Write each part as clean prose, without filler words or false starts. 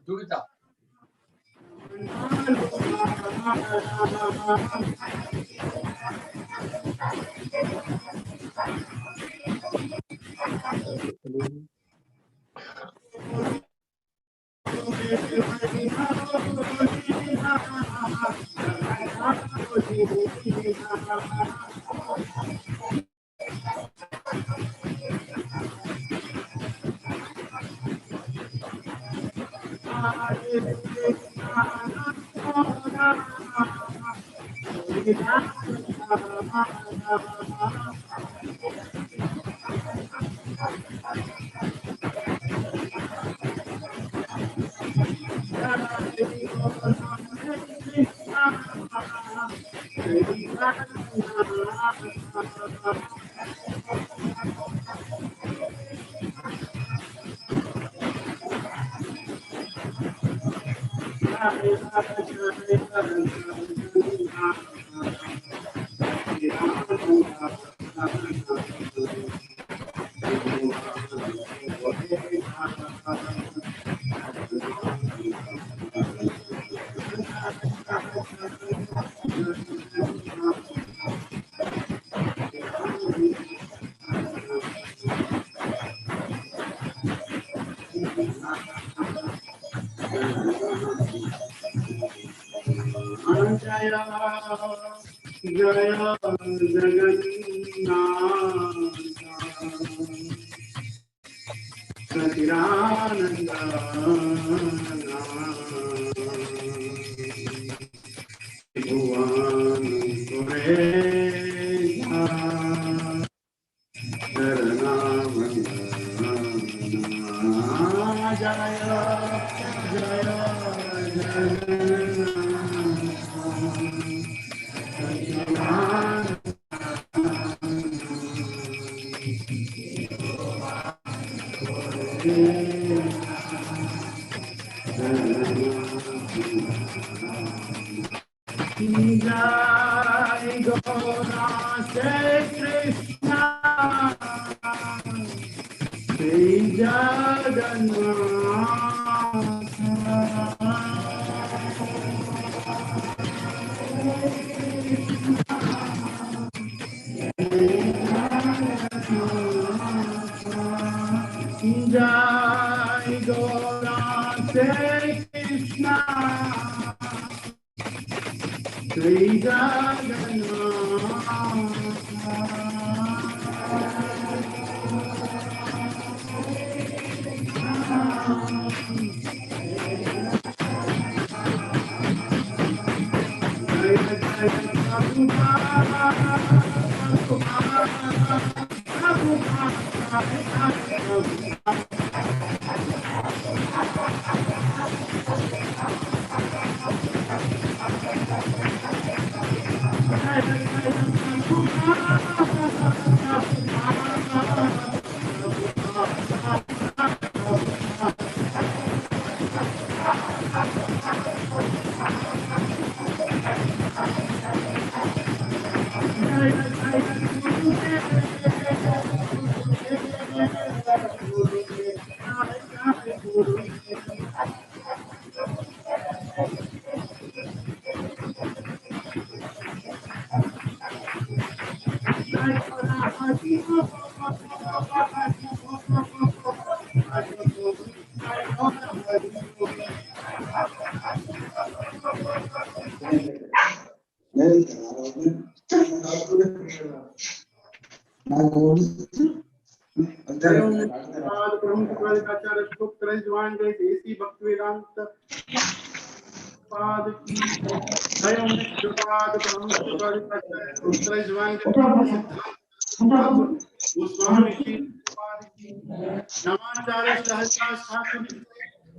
दुर्गा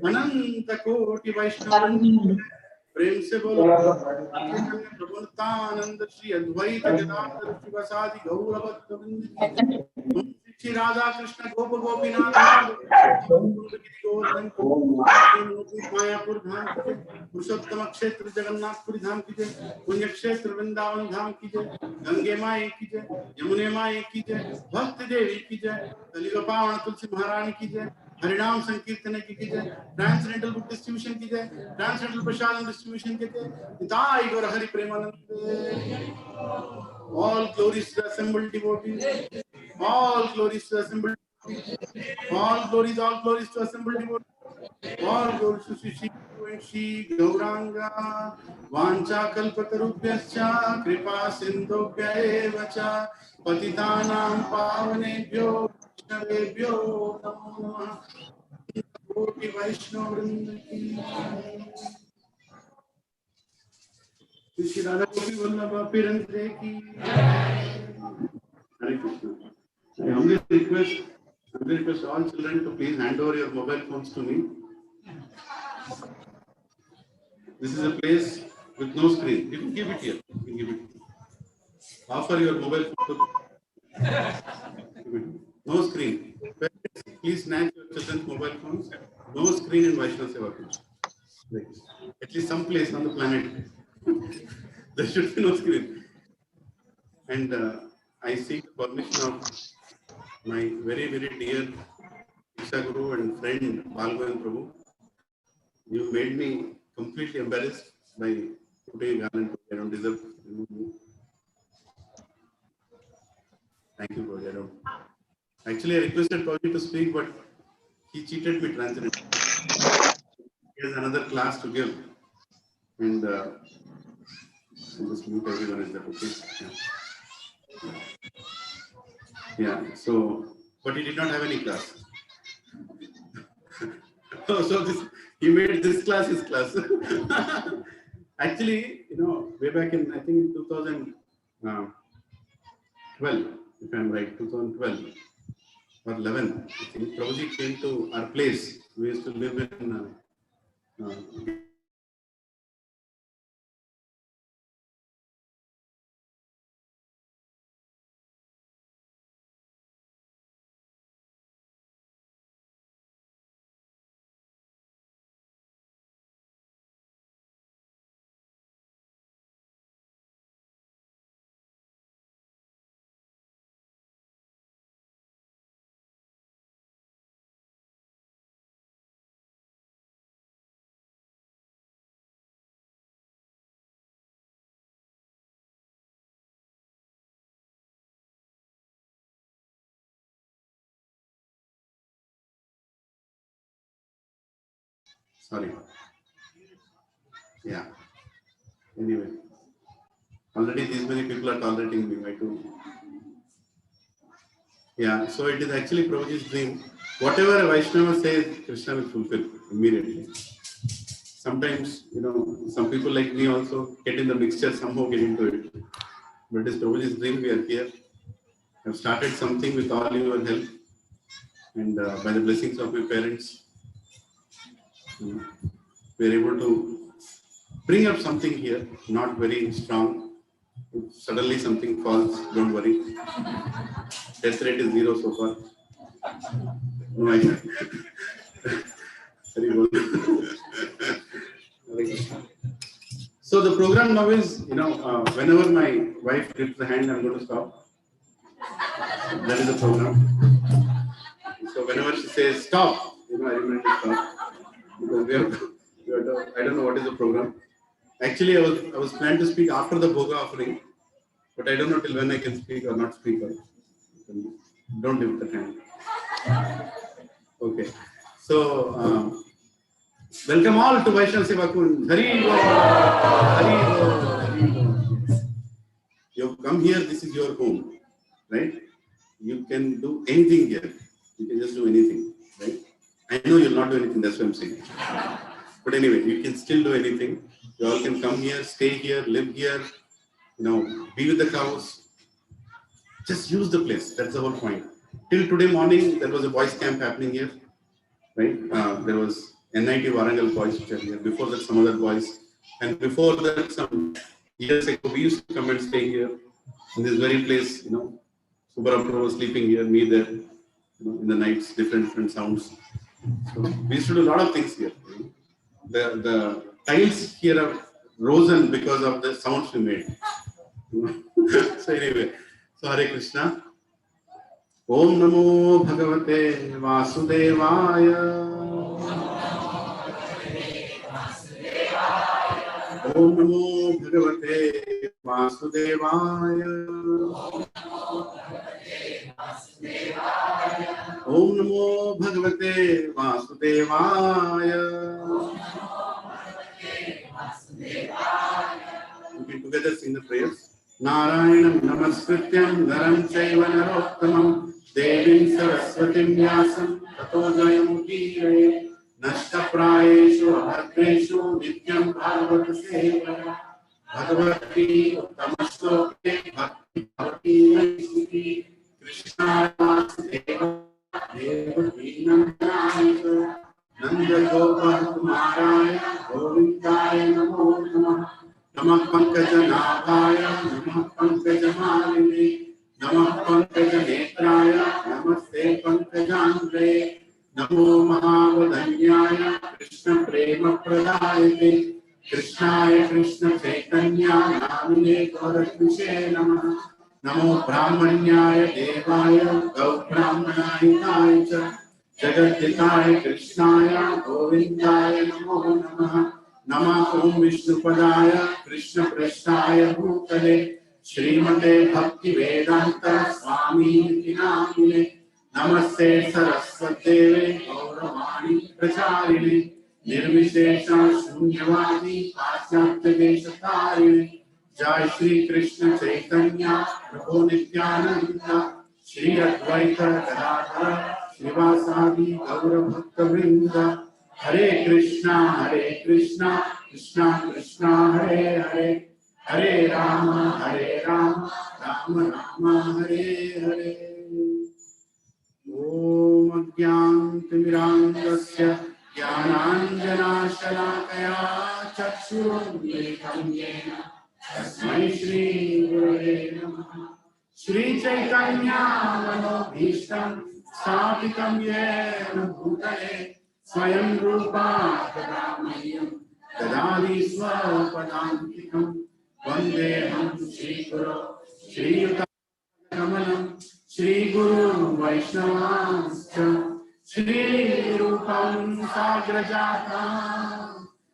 अनंत कोटि वैष्णव प्रेम से बोलो प्रभुतानंद श्री अद्वैत गदाधर शिवसादि गौरवत्तवृंद श्री राधा कृष्ण गोप गोपीनाथ मायापुर धाम की जय, पुरुषोत्तम क्षेत्र जगन्नाथपुरी धाम की जय, पुण्य क्षेत्र वृंदावन धाम की जय, गंगे माई की जय, यमुने माई की जय, भक्त देवी की जय, कलियुग पावन तुलसी महारानी की जय, हरिनाम संकीर्तन की जय, ट्रांसलेंटल बुक डिस्ट्रीब्यूशन की जय, ट्रांसलेंटल प्रसाद डिस्ट्रीब्यूशन की जय, निताई गौर Hari Premanand. All glories to the assembled devotees. All glories to the assembled devotees. All glories to assembled devotees. All glories to Shri and Shri Gauranga. Vancha kalpatarubhyascha kripa sindhubhya eva cha patitanam pavanebhyo vaishnavebhyo namo namah. Koti Vaishnava Vrinda ki. Shri Radha Gopi Vallabha Pirandre ki. Hare Krishna. I humbly request all children to please hand over your mobile phones to me. This is a place with no screen. You can give it here. You can give it. Offer your mobile phone to no screen. Please snatch your children's mobile phones. No screen in Vaishnava Seva Kuch. At least some place on the planet. There should be no screen. And I seek the permission of my very, very dear Isha Guru and friend Balgovind Prabhu. You made me completely embarrassed by putting a garland. I don't deserve it. Thank you, Prabhu. I don't. Actually, I requested Prabhu to speak, but he cheated me transparently. He has another class to give. And I'll just mute everyone. Is that okay? Yeah. So, but he did not have any class. So he made this class his class. Actually, way back in, I think in 2012, if I'm right, 2012 or 11, I think Prabhuji came to our place. We used to live in sorry. Yeah. Anyway, already these many people are tolerating me. I too. Yeah. So it is actually Prabhuji's dream. Whatever a Vaishnava says, Krishna will fulfill immediately. Sometimes, some people like me also get in the mixture, somehow get into it. But it is Prabhuji's dream. We are here. I've started something with all your help. And by the blessings of my parents, we are able to bring up something here, not very strong. If suddenly something falls, don't worry. Death rate is 0 so far. No, So the program now is, whenever my wife grips the hand, I'm going to stop. That is the program. So whenever she says stop, I remind her to stop. Because I don't know what is the program. Actually, I was planned to speak after the Bhoga offering, but I don't know till when I can speak or not speak. Don't leave the hand. Okay. So, welcome all to Vaishnava Seva Kund. Hari Bol, Hari Bol, Hari Bol. You have come here, this is your home, right? You can do anything here. You can just do anything, right? I know you'll not do anything, that's what I'm saying. But anyway, you can still do anything. You all can come here, stay here, live here, be with the cows. Just use the place. That's the whole point. Till today morning, there was a boys' camp happening here, right? There was NIT Warangal boys which are here. Before that, some other boys. And before that, some years ago, we used to come and stay here in this very place, Subbarapur was sleeping here, me there, in the nights, different sounds. So we used to do a lot of things here. The tiles here are risen because of the sounds we made. So anyway, so Hare Krishna. ओम नमो भगवते वासुदेवाय। ओम नमो भगवते वासुदेवाय। ओम नमो भगवते वासुदेवाय। We can together sing the prayers. Narayanam namaskrityam naram chaiva narottamam devim saraswatim vyasam tato jayamudiraye nashtaprayeshu abhadreshu nityam bhagavata sevaya bhagavati uttamaśloke bhakti bhavati naisiti Krishna vasudeva devaki nandayaka nanda gopa kumaraya govindaya namo namah नमः पंकजनाभाय नमः पंकजमालिने नमः पंकजनेत्राय नमस्ते पंकजाङ्घ्रे नमो महावदन्याय कृष्ण प्रेम प्रदायते कृष्णाय कृष्ण चैतन्य नामिने गौरकृषे नमः नमो ब्राह्मण्याय देवाय गौ ब्राह्मणाय च जगद्धिताय कृष्णाय गोविन्दाय नमो नमः नमः ओम विष्णुपदाय कृष्ण पृष्ठाय भूतले श्रीमते भक्ति वेदांत स्वामी नामिने नमस्ते सरस्वते गौरवाणी प्रचारिणे निर्विशेष शून्यवादी पाश्चात्य देशकारिणे जय श्री कृष्ण चैतन्य प्रभु नित्यानंद श्री अद्वैत गदाधर श्रीवासादि गौर भक्त वृंद हरे कृष्णा कृष्णा कृष्णा हरे हरे हरे राम राम राम हरे हरे। ओम अज्ञानतिमिरान्धस्य ज्ञानाञ्जनशलाकया चक्षुरुन्मीलितं येन तस्मै श्रीगुरवे नमः। श्रीचैतन्यमनोभीष्टं स्थापितं येन भूतले स्वयं रूपा तदा मह्यं ददाति स्वपदान्तिकं वन्देऽहं श्रीगुरो श्रीयुतकमलं श्रीगुरुं वैष्णवांश्च श्रीरूपं साग्रजातं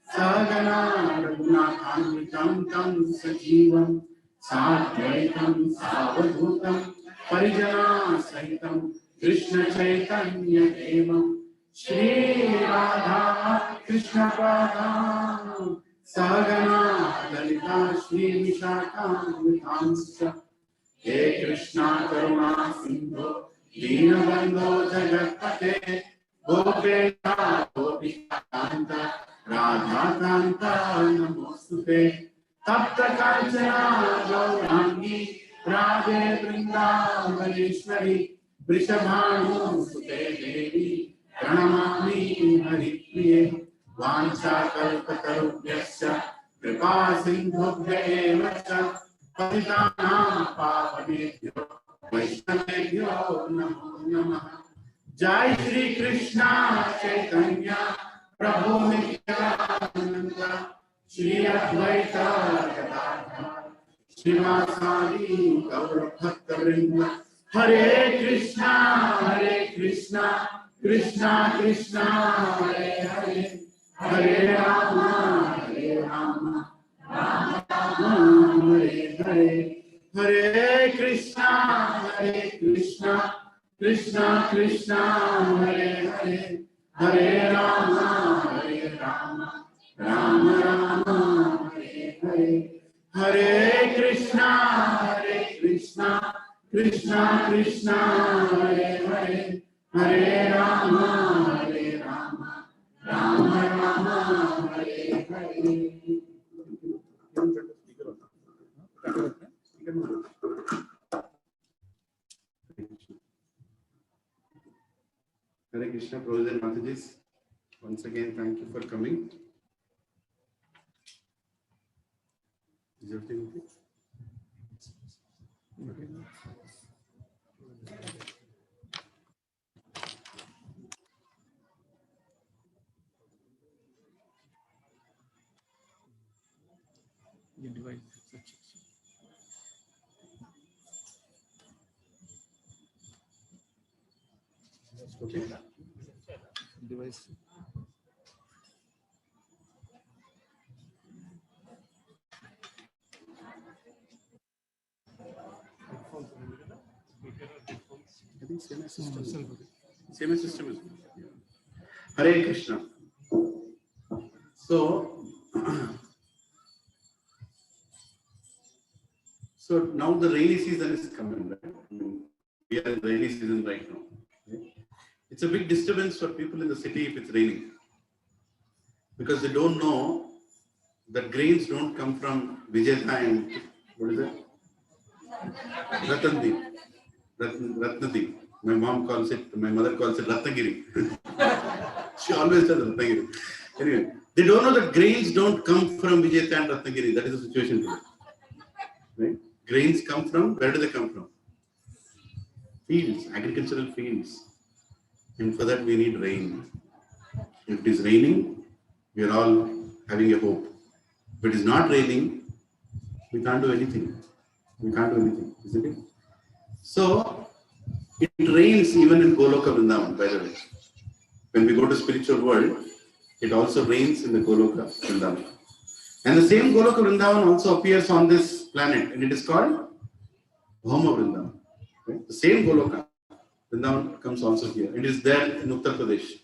सहगना रघुनाथान्वितं तं सजीवं साद्वैतं सावधूतं परिजनासहितं कृष्ण चैतन्य देवं श्री राधा कृष्ण पादां सहगना ललिता श्री विशाखान्वितांश्च हे कृष्णा करुणा सिंधु दीनबन्धो जगत्पते गोपेशा गोपिकान्त राधाकान्त नमोस्तुते तप्त काञ्चना गौराङ्गी राधे वृन्दावनेश्वरी वृषभानुसुते देवी प्रणमामि हरिप्रिये वाञ्छाकल्पतरुभ्यश्च कृपा सिन्धुभ्येव च पतितानां पावनेभ्यो वैष्णवेभ्यो नमो नमः। जय श्री कृष्ण चैतन्य प्रभु नित्यानंद श्री अद्वैत गदाधर श्रीवासादि गौर भक्तवृंद हरे Krishna Krishna Krishna Hare Hare Hare Ram Hare Hare Hare Krishna Krishna Krishna Hare Hare Hare Ram Ram Ram Hare Hare Hare Krishna Krishna Krishna Hare Hare Hare Ram Ram Ram Hare Hare. Hare Krishna, brothers and Mataji's. Once again, thank you for coming. Is everything okay? Okay. Your device. Okay. Device. I think same as system. Same as system is. Hare Krishna. So, so now the rainy season is coming, right? I mean, we are in rainy season right now. Right? It's a big disturbance for people in the city if it's raining, because they don't know that grains don't come from Vijayata and what is it? Ratnadweep. Ratnadweep. My mom calls it, my mother calls it Ratnagiri. She always says Ratnagiri. Anyway, they don't know that grains don't come from Vijayata and Ratnagiri. That is the situation today. Right? Grains come from, where do they come from? Fields, agricultural fields. And for that we need rain. If it is raining, we are all having a hope. If it is not raining, we can't do anything. We can't do anything, isn't it? So, it rains even in Goloka Vrindavan, by the way. When we go to spiritual world, it also rains in the Goloka Vrindavan. And the same Goloka Vrindavan also appears on this planet, and it is called Bhauma Vrindavan. Right? The same Goloka Vrindavan comes also here. It is there in Uttar Pradesh.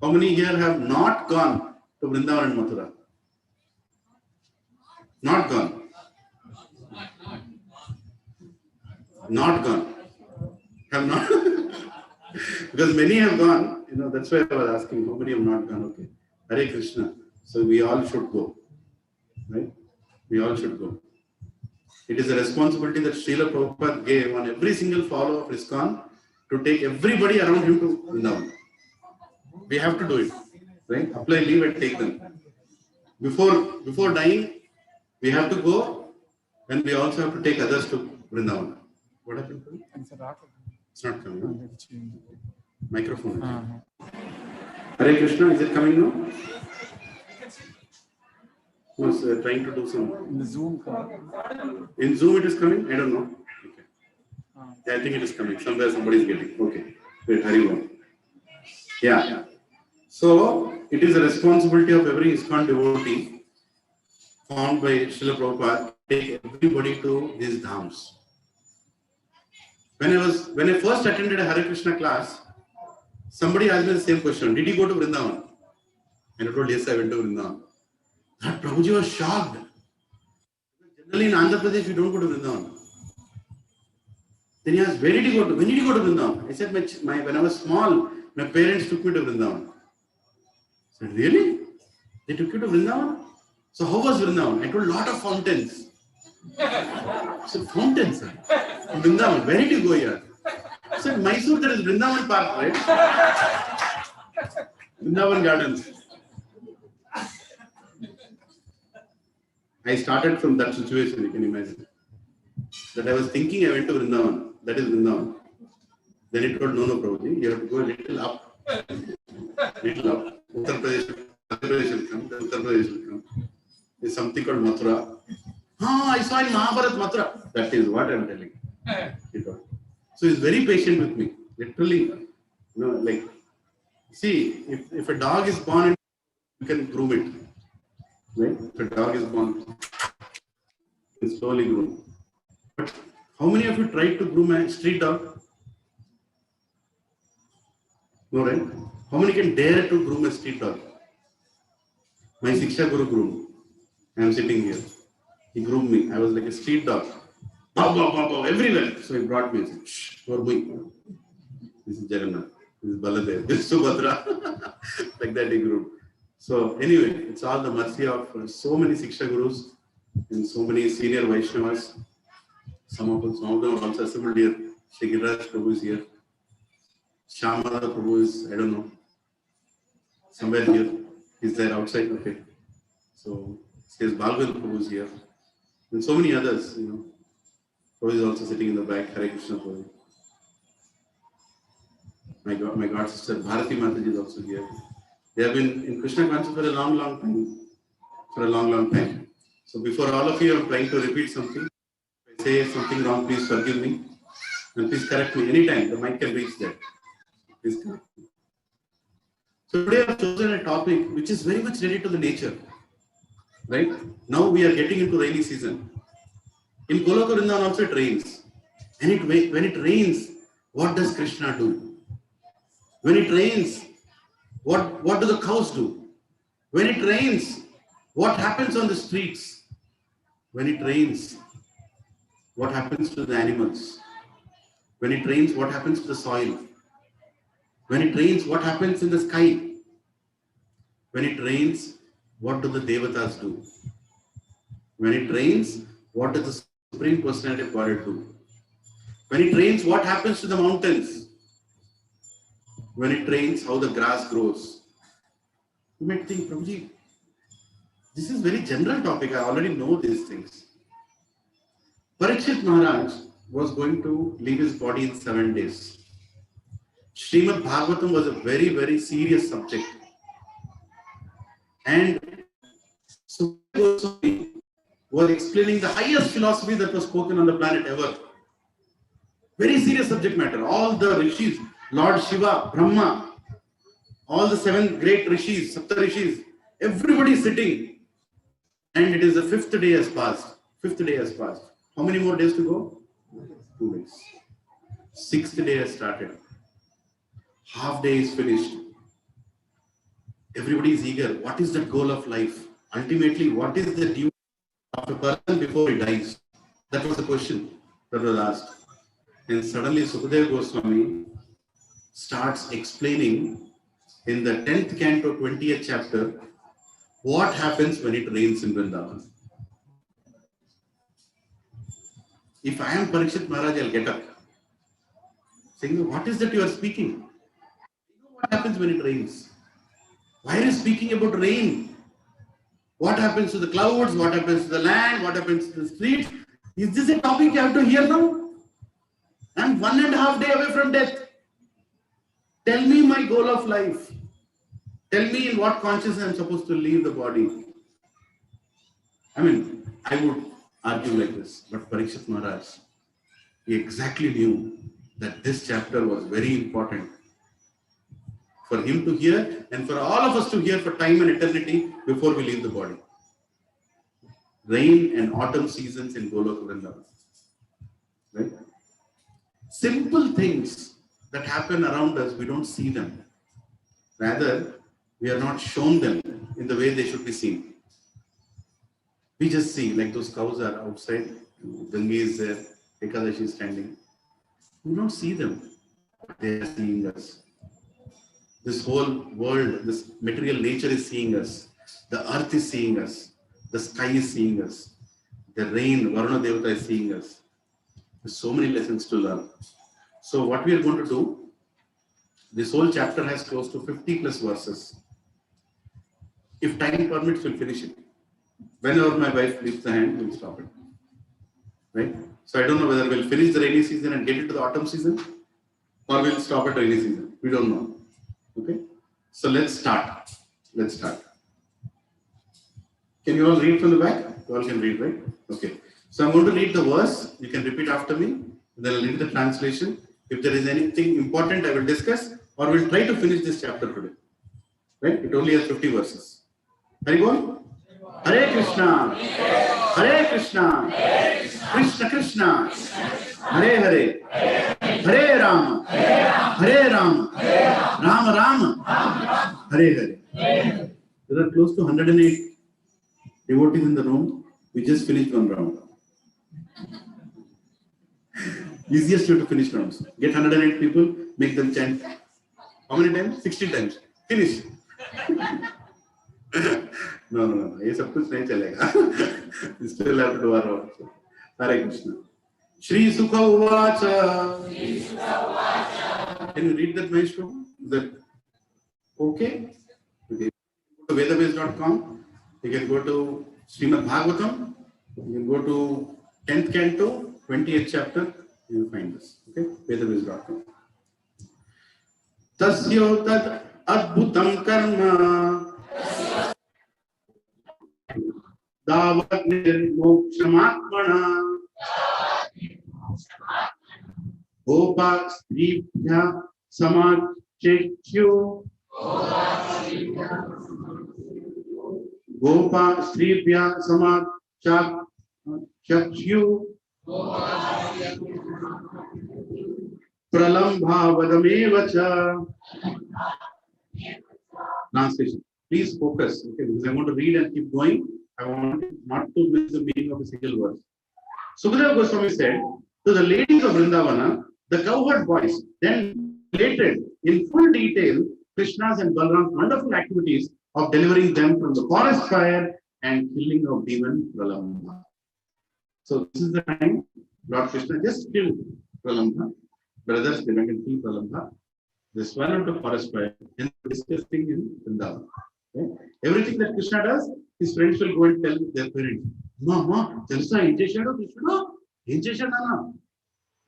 How many here have not gone to Vrindavan and Mathura? Not gone. Not gone. Have not. Because many have gone, that's why I was asking, how many have not gone? Okay. Hare Krishna. So we all should go. Right? We all should go. It is a responsibility that Srila Prabhupada gave on every single follower of ISKCON to take everybody around him to Vrindavan. We have to do it. Right? Apply leave and take them. Before dying, we have to go, and we also have to take others to Vrindavan. What happened to it? It's not coming. Microphone. Hare Krishna, is it coming now? I was trying to do some. In the Zoom. In Zoom it is coming? I don't know. Okay. Yeah, I think it is coming. Somewhere somebody is getting. Okay. Wait, hurry on. Yeah. So, it is a responsibility of every ISKCON devotee formed by Srila Prabhupada to take everybody to these dhams. When I first attended a Hare Krishna class, somebody asked me the same question. Did you go to Vrindavan? And I told, yes, I went to Vrindavan. That Prabhuji was shocked. Generally in Andhra Pradesh, we don't go to Vrindavan. Then he asked, where did you go to? When did you go to Vrindavan? I said, when I was small, my parents took me to Vrindavan. I said, really? They took you to Vrindavan? So how was Vrindavan? I told, lot of fountains. I said, fountains, sir? Vrindavan, where did you go here? I said, Mysore, there is Vrindavan Park, right? Vrindavan Gardens. I started from that situation, you can imagine. That I was thinking I went to Vrindavan. That is Vrindavan. Then he told, no, Prabhuji, you have to go a little up. Little up. Uttar Pradesh will come. Then Uttar Pradesh will come. There's something called Mathura. I saw in Mahabharat Mathura. That is what I am telling. He told. So he's very patient with me. Literally, see, if a dog is born, you can groom it. Right? If a dog is born, it's slowly groom. But how many of you tried to groom a street dog? No, right? How many can dare to groom a street dog? My Siksha Guru groomed. I am sitting here. He groomed me. I was like a street dog. Bow, bow, bow, bow, everywhere. So he brought me and said, shh, for me. This is Jagannath. This is Baladev. This is Subhadra. Like that he groomed. So anyway, it's all the mercy of so many Siksha Gurus and so many senior Vaishnavas. Some of them are also assembled here. Shri Giriraj Prabhu is here. Shyamala Prabhu is, I don't know, somewhere here. He's there outside. Okay. So, says Balgand Prabhu is here. And so many others, Prabhu is also sitting in the back. Hare Krishna Prabhu. My God sister Bharati Mataji is also here. They have been in Krishna consciousness for a long, long time. For a long, long time. So before all of you, I'm trying to repeat something. If I say something wrong, please forgive me. And please correct me anytime. The mic can reach there. is coming. So today I've chosen a topic which is very much related to the nature. Right? Now we are getting into rainy season. In Goloka Vrindavan also it rains. And when it rains, what does Krishna do? When it rains, what do the cows do? When it rains, what happens on the streets? When it rains, what happens to the animals? When it rains, what happens to the soil? When it rains, what happens in the sky? When it rains, what do the devatas do? When it rains, what does the Supreme Personality of Godhead do? When it rains, what happens to the mountains? When it rains, how the grass grows? You might think, Prabhuji, this is very general topic. I already know these things. Parikshit Maharaj was going to leave his body in 7 days. Srimad Bhagavatam was a very, very serious subject. And Sukha Goswami was explaining the highest philosophy that was spoken on the planet ever. Very serious subject matter. All the rishis, Lord Shiva, Brahma, all the 7 great rishis, Sapta rishis, everybody is sitting. And it is the 5th day has passed. 5th day has passed. How many more days to go? 2 days. 6th day has started. Half day is finished. Everybody is eager. What is the goal of life? Ultimately, what is the duty of a person before he dies? That was the question that was asked. And suddenly Sukadeva Goswami starts explaining in the 10th canto, 20th chapter, what happens when it rains in Vrindavan. If I am Parikshit Maharaj, I'll get up. Saying, what is that you are speaking? You know what happens when it rains? Why are you speaking about rain? What happens to the clouds? What happens to the land? What happens to the streets? Is this a topic you have to hear now? I'm 1.5 days away from death. Tell me my goal of life. Tell me in what consciousness I'm supposed to leave the body. I mean, I would argue like this, but Parikshit Maharaj, he exactly knew that this chapter was very important for him to hear and for all of us to hear for time and eternity before we leave the body. Rain and autumn seasons in Goloka Vrindavan. Right? Simple things that happen around us, we don't see them. Rather, we are not shown them in the way they should be seen. We just see, like those cows are outside, Gange is there, Ekadashi is standing. We don't see them. They are seeing us. This whole world, this material nature is seeing us. The earth is seeing us. The sky is seeing us. The rain, Varuna Devata is seeing us. There's so many lessons to learn. So what we are going to do, this whole chapter has close to 50 plus verses. If time permits, we'll finish it. Whenever my wife lifts the hand, we'll stop it. Right? So I don't know whether we'll finish the rainy season and get into the autumn season, or we'll stop at rainy season. We don't know. Okay? So let's start. Let's start. Can you all read from the back? You all can read, right? Okay. So I'm going to read the verse. You can repeat after me. Then I'll read the translation. If there is anything important, I will discuss, or we'll try to finish this chapter today. Right? It only has 50 verses. Hari Bol? Hare Krishna. Hare Krishna. Krishna Krishna. Hare Hare. Hare Rama. Hare Rama. Rama Rama. Hare Hare. There are close to 108 devotees in the room. We just finished one round. Easiest way to finish rounds. Get 108 people, make them chant. How many times? 60 times. Finish. No. ये सब कुछ नहीं चलेगा. We still have to do our work. Hare Krishna. Shri Sukha Uvacha. Can you read that Maestro? Is that okay? Okay. Go to vedabase.com. You can go to Srimad Bhagavatam. You can go to 10th canto, 20th chapter. You will find this. Okay? Vedabase.com. Tasyo tad adbhutam karma davat nirmokshamatmana gopa stribhya samad Chikyu Gopa Stripya Samat Chak Chakyu Pralambha Vadamevacha. Translation. Please focus. Okay, because I want to read and keep going. I want not to miss the meaning of a single verse. Sukadeva Goswami said to the ladies of Vrindavana, the cowherd boys then related in full detail Krishna's and Balram's wonderful activities of delivering them from the forest fire and killing of demon Pralambha. So this is the time Lord Krishna just killed Pralambha. Brothers, they went and killed Pralambha. They swallowed the forest fire and disgusting in Vrindavan. Okay? Everything that Krishna does, his friends will go and tell their parents, Mama, Telsa, ఏం చేశాడు కృష్ణుడు ఏం చేశాడు నాన్న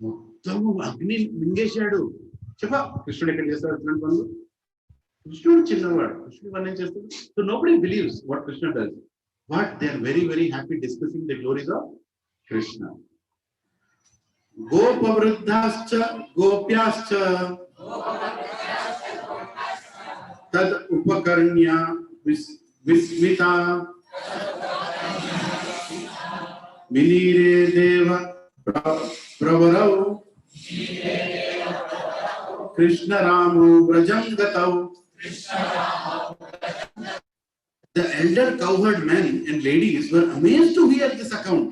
మొత్తం అగ్ని మింగేశాడు చెప్పా కృష్ణుడు ఎక్కడ చేస్తాడు అట్లాంటి పనులు కృష్ణుడు చిన్నవాడు కృష్ణుడు పని ఏం చేస్తాడు so nobody believes what Krishna does but they are very very happy discussing the glories of Krishna. Gopavruddhascha gopyascha tad upakarnya vismita Milire Deva Pravarau Krishna Ramu Brajangatau. The elder cowherd men and ladies were amazed to hear this account,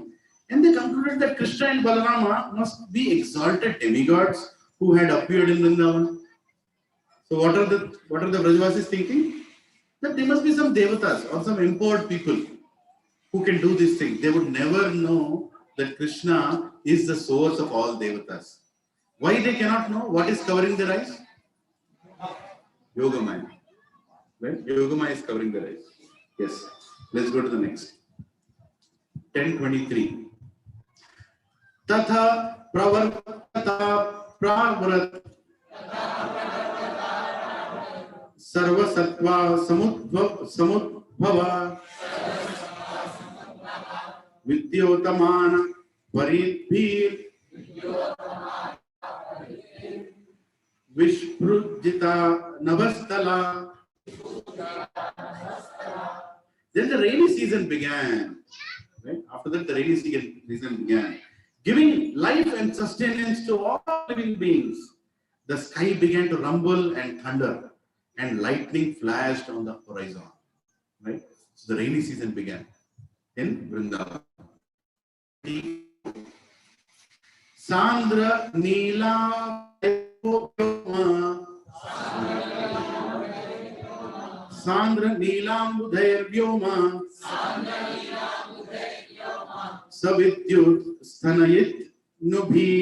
and they concluded that Krishna and Balarama must be exalted demigods who had appeared in Vrindavan. So what are the Brajavasis thinking? That there must be some devatas or some empowered people who can do this thing. They would never know that Krishna is the source of all devatas. Why they cannot know? What is covering their eyes? Yogamaya. Right? Yogamaya is covering their eyes. Yes. Let's go to the next. 10:23. Tatha pravartata pravrat sarva sattva samudbhava Vidyotamana Varidbhir Vishprujita Navastala. Then the rainy season began. Right? After that, the rainy season began, giving life and sustenance to all living beings. The sky began to rumble and thunder, and lightning flashed on the horizon. Right? So the rainy season began in Vrindavan. Sandra Neela Sandra Neelambudhair Vyoma Savidyut Stanayit Nubhi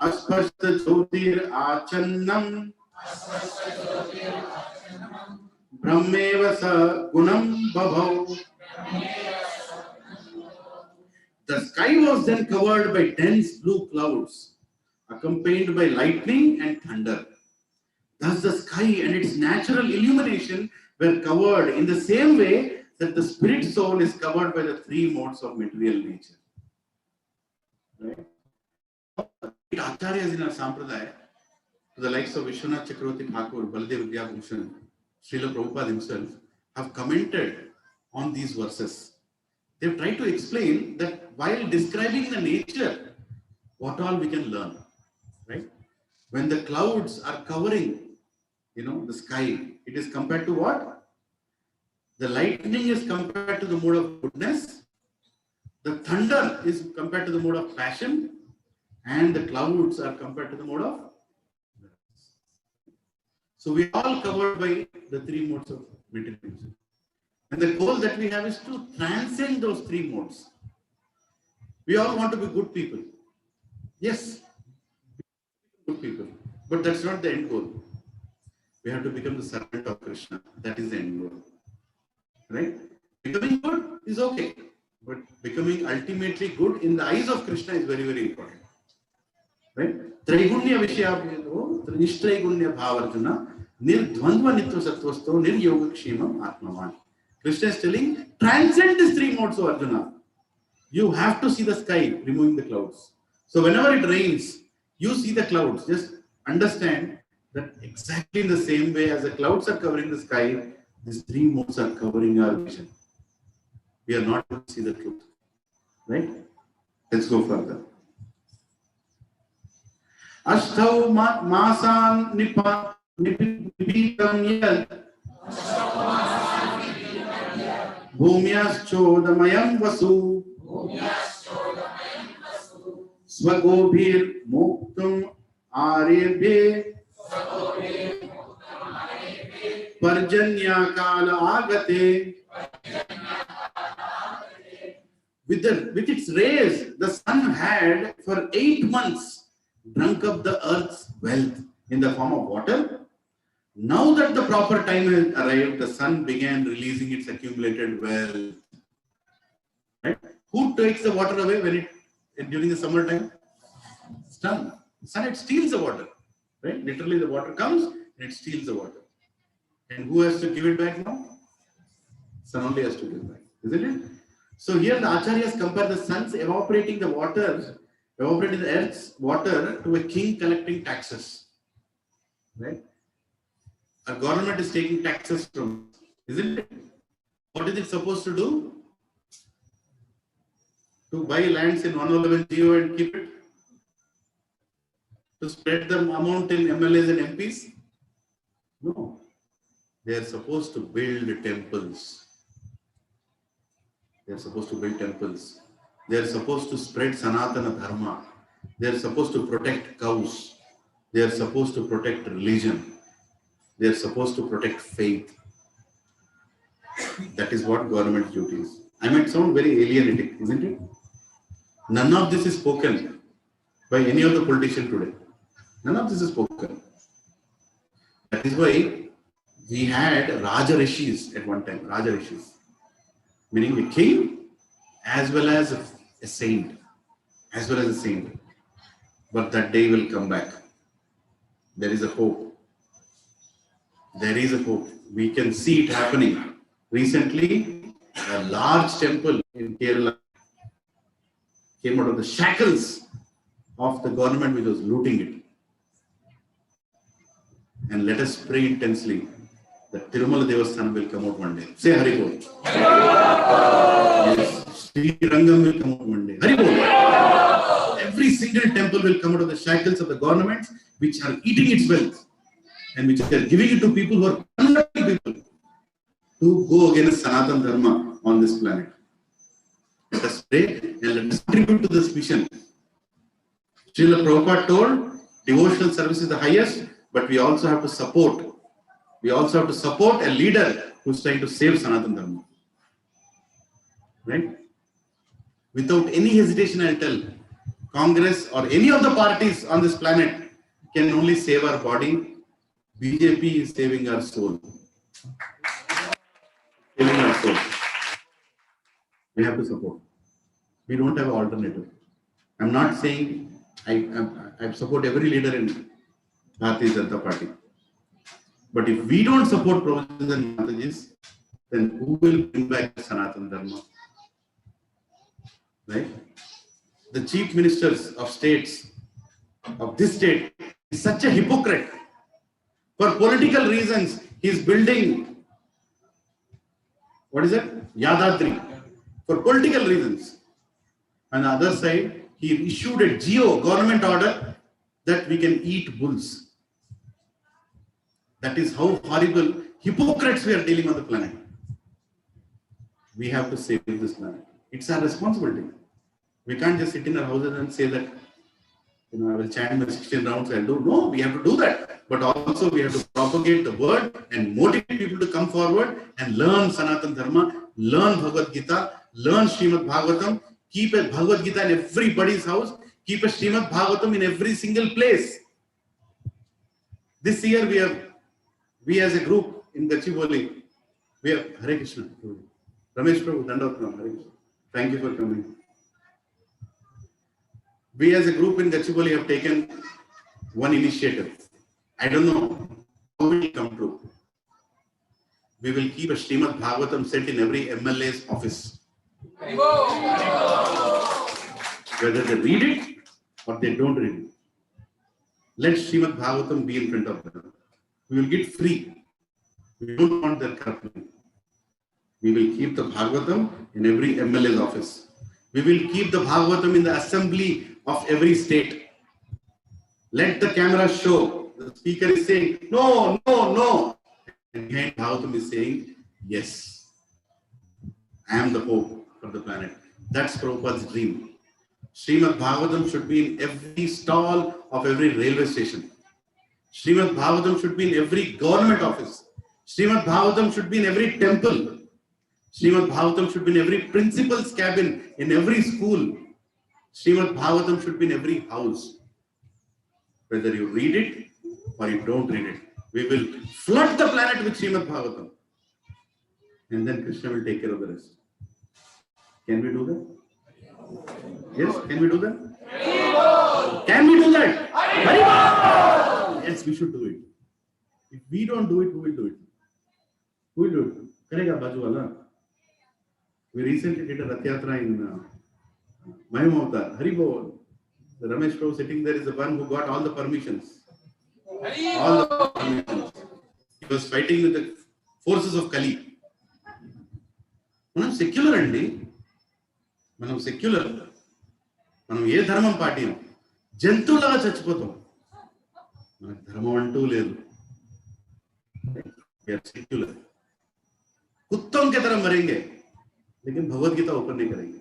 Aspashta Jyotir Achannam Brahmeva Sa Gunam Babhav. The sky was then covered by dense blue clouds, accompanied by lightning and thunder. Thus the sky and its natural illumination were covered in the same way that the spirit soul is covered by the three modes of material nature. Right? Acharyas in our Sampradaya, to the likes of Vishwanath Chakravarti Thakur, Baladev Vidyabhushan, Srila Prabhupada himself, have commented on these verses. They have tried to explain that while describing the nature, what all we can learn, right? When the clouds are covering, the sky, it is compared to what? The lightning is compared to the mode of goodness. The thunder is compared to the mode of passion, and the clouds are compared to the mode of. So we are all covered by the three modes of material nature. And the goal that we have is to transcend those three modes. We all want to be good people. Yes, good people. But that's not the end goal. We have to become the servant of Krishna. That is the end goal. Right? Becoming good is okay. But becoming ultimately good in the eyes of Krishna is very, very important. Right? Traigunya Vishyabyado, Nishtraigunya Bhavarjuna, Nirdvandva Nitya Sattvasto, Niryogakshemam Atmavan. Krishna is telling, transcend these three modes of Arjuna. You have to see the sky removing the clouds. So whenever it rains, You see the clouds, just understand that exactly in the same way as the clouds are covering the sky, these three modes are covering our vision. We are not able to see the truth. Right? Let's go further. Ashtau masan nipitam yad bhumyas chodamayam vasu swagobhir muktum arebhe parjanya kala agate. With its rays, the sun had for 8 months drunk up the earth's wealth in the form of water. Now that the proper time has arrived, the sun began releasing its accumulated wealth. Right? Who takes the water away during the summer time? Sun. Sun, it steals the water. Right? Literally, the water comes and it steals the water. And who has to give it back now? Sun only has to give it back, isn't it? So here the Acharyas compare the sun's evaporating the earth's water to a king collecting taxes. Right? Our government is taking taxes from us, isn't it? What is it supposed to do? To buy lands in 111 GO and keep it? To spread the amount in MLAs and MPs? No. They are supposed to build temples. They are supposed to build temples. They are supposed to spread Sanatana Dharma. They are supposed to protect cows. They are supposed to protect religion. They are supposed to protect faith. That is what government duty is. I might sound very alienating, isn't it? None of this is spoken by any of the politicians today. None of this is spoken. That is why we had Raja Rishis at one time. Raja Rishis. Meaning a king as well as a saint. As well as a saint. But that day will come back. There is a hope. There is a hope. We can see it happening. Recently, a large temple in Kerala came out of the shackles of the government which was looting it. And let us pray intensely that Tirumala Devasthanam will come out one day. Say Hari Bol. Yes. Sri Rangam will come out one day. Hari Bol. Every single temple will come out of the shackles of the governments which are eating its wealth and which are giving it to people who are unlucky people to go against Sanatana Dharma on this planet. Let us pray and let us contribute to this mission. Srila Prabhupada told, devotional service is the highest, but we also have to support. We also have to support a leader who is trying to save Sanatana Dharma. Right? Without any hesitation, I'll tell, Congress or any of the parties on this planet can only save our body. BJP is saving our soul. Saving our soul. We have to support. We don't have an alternative. I'm not saying I support every leader in Bharatiya Janata Party. But if we don't support Prabhupada and Mataji's, then who will bring back Sanatana Dharma? Right? The chief ministers of states, of this state, is such a hypocrite. For political reasons, he is building, what is it? Yadadri. For political reasons. On the other side, he issued a GO, government order, that we can eat bulls. That is how horrible hypocrites we are dealing on the planet. We have to save this planet. It's our responsibility. We can't just sit in our houses and say that, I will chant my 16 rounds, I'll do. No, we have to do that. But also we have to propagate the word and motivate people to come forward and learn Sanatana Dharma, learn Bhagavad Gita, learn Srimad Bhagavatam, keep a Bhagavad Gita in everybody's house, keep a Srimad Bhagavatam in every single place. This year we as a group in Gachibowli, we have Hare Krishna. Ramesh Prabhu, Dandavatam, Hare Krishna. Thank you for coming. We as a group in Gachibowli have taken one initiative. I don't know how it will come true. We will keep a Srimad Bhagavatam set in every MLA's office. Whether they read it or they don't read it. Let Srimad Bhagavatam be in front of them. We will get free. We don't want their corrupt money. We will keep the Bhagavatam in every MLA's office. We will keep the Bhagavatam in the assembly of every state. Let the camera show. The speaker is saying, no, no, no. And behind Bhagavatam is saying, yes, I am the Pope for the planet. That's Prabhupada's dream. Srimad Bhagavatam should be in every stall of every railway station. Srimad Bhagavatam should be in every government office. Srimad Bhagavatam should be in every temple. Srimad Bhagavatam should be in every principal's cabin, in every school. Srimad Bhagavatam should be in every house. Whether you read it or you don't read it, we will flood the planet with Srimad Bhagavatam. And then Krishna will take care of the rest. Can we do that? Yes, can we do that? Can we do that? Yes, we should do it. If we don't do it, who will do it? Who will do it? Karega Baju wala. We recently did a Rath Yatra in Mayamavtar, Haribol. The Ramesh Prabhu sitting there is the one who got all the permissions. All the permissions. He was fighting with the forces of Kali. మనం secular అండి, మనం secular, మనం ఏ ధర్మం పాటిం, జంతువులాగా చచ్చిపోతాం, మనకు ధర్మం అంటూ లేదు. सेक्युलर कुत्तों के तरह मरेंगे लेकिन भगवत गीता ओपन नहीं करेंगे,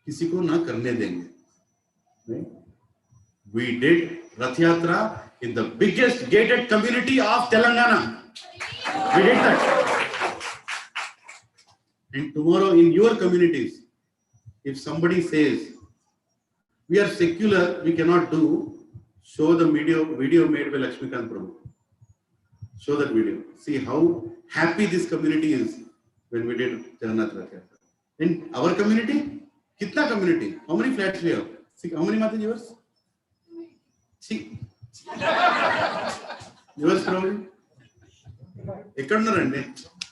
किसी को ना करने देंगे. We did Rath Yatra in the biggest gated community of Telangana. We did that. And tomorrow in your communities, if somebody says we are secular, we cannot do, show the video made by Lakshmikant Prabhu. Show that video. See how happy this community is when we did Jagannath Rath Yatra. In our community, kitna community? How many flats we have? See, how many Mataji yours? See, yours probably.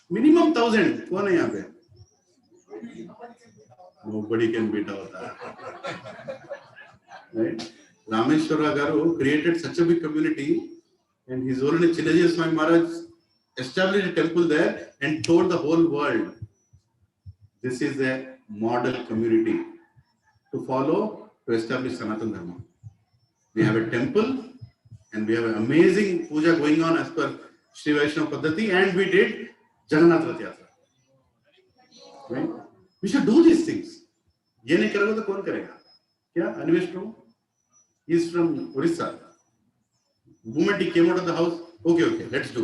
Minimum 1,000. कौन है यहाँ पे? Nobody can beat out that. Right? Rameshwara Garu created such a big community, and his own Chinnajaya Swami Maharaj established a temple there and told the whole world, this is a model community to follow to establish Sanatana Dharma. We have a temple and we have an amazing puja going on as per Sri Vaishnava Paddhati, and we did Jagannath Rath Yatra. Right? We should do these things. ये नहीं करेगा तो कौन करेगा? क्या? Animesh Prabhu? He is from Orissa. The moment he came out of the house, okay, let's do.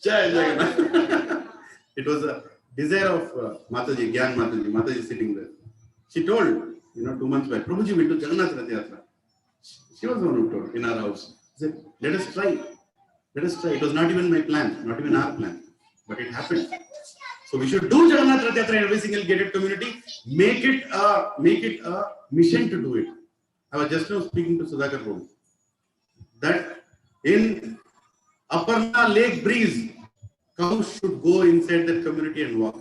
Jai Jagannath. It was a desire of Mataji, Gyan Mataji sitting there. She told, 2 months back, Prabhuji will do Jagannath Rath Yatra. She was the one who told in our house. She said, let us try. It was not even my plan, not even our plan, but it happened. So we should do Jagannath Rath Yatra in every single gated community. Make it a mission to do it. I was just now speaking to Sudhakar Prabhu that in Aparna Lake Breeze, cows should go inside that community and walk.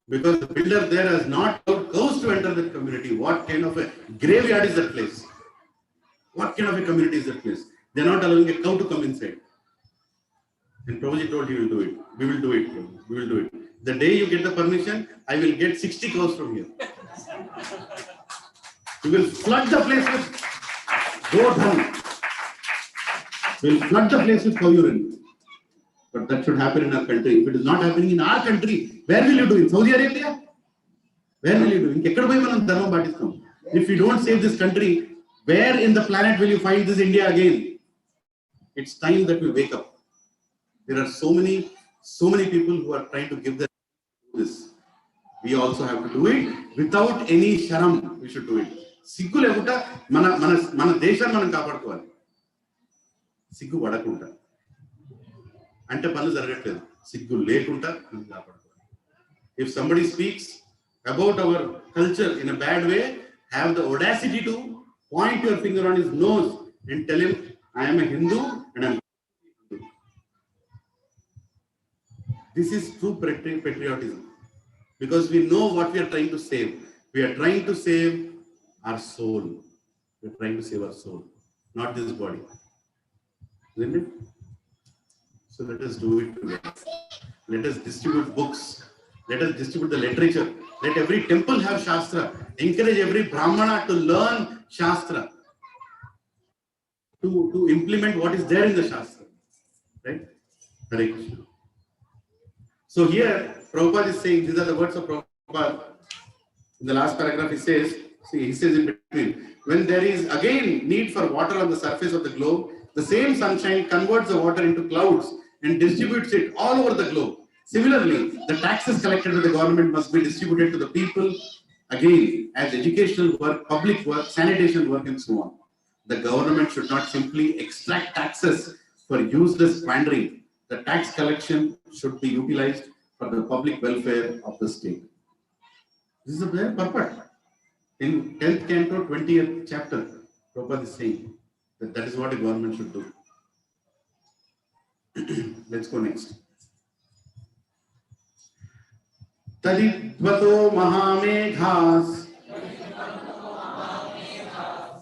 Because the builder there has not allowed cows to enter that community. What kind of a graveyard is that place? What kind of a community is that place? They are not allowing a cow to come inside. And Prabhuji told he will do it. We will do it. We will do it. The day you get the permission, I will get 60 cows from here. We will flood the place with goat dung. We will flood the place with cow urine. But that should happen in our country. If it is not happening in our country, where will you do it? Saudi Arabia? Where will you do it? If you don't save this country, where in the planet will you find this India again? It's time that we wake up. There are so many people who are trying to give this. We also have to do it without any sharam. We should do it. Siggu lekuta mana deshan manam kaapadukovali. Siggu vadakunta. Ante panu jaragatledu. Siggu lekunta manam kaapadukovali. If somebody speaks about our culture in a bad way, have the audacity to point your finger on his nose and tell him, I am a Hindu and I am. This is true patriotism, because we know what we are trying to save. We are trying to save our soul. We're trying to save our soul, not this body. Isn't it? So let us do it together. Let us distribute books. Let us distribute the literature. Let every temple have Shastra. Encourage every Brahmana to learn Shastra. To implement what is there in the Shastra. Right? Hare Krishna. So here, Prabhupada is saying, these are the words of Prabhupada. In the last paragraph, he says in between, when there is again need for water on the surface of the globe, the same sunshine converts the water into clouds and distributes it all over the globe. Similarly, the taxes collected by the government must be distributed to the people, again, as educational work, public work, sanitation work, and so on. The government should not simply extract taxes for useless squandering. The tax collection should be utilized for the public welfare of the state. This is a very purpose. In 10th canto, 20th chapter, Prabhupada is saying that is what a government should do. Let's go next. Tadidvato mahameghas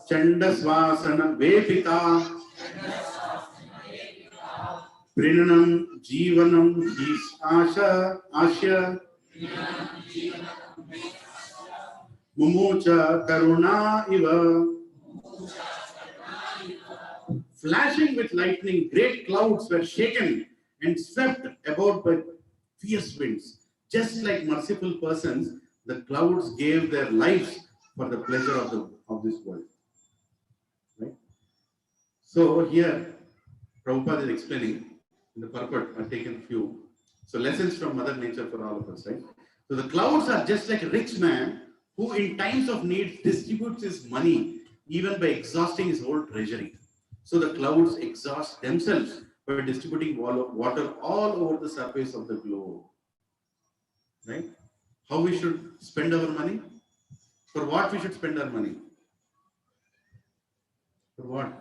Chandasvasana vepita Prinanam Jivanam Asya Mumucha Karuna Iva. Flashing with lightning, great clouds were shaken and swept about by fierce winds. Just like merciful persons, the clouds gave their lives for the pleasure of this world. Right? So here, Prabhupada is explaining in the purport. I've taken few. So lessons from Mother Nature for all of us, right? So the clouds are just like a rich man who in times of need distributes his money even by exhausting his whole treasury. So the clouds exhaust themselves by distributing water all over the surface of the globe. Right? How we should spend our money? For what we should spend our money? For what?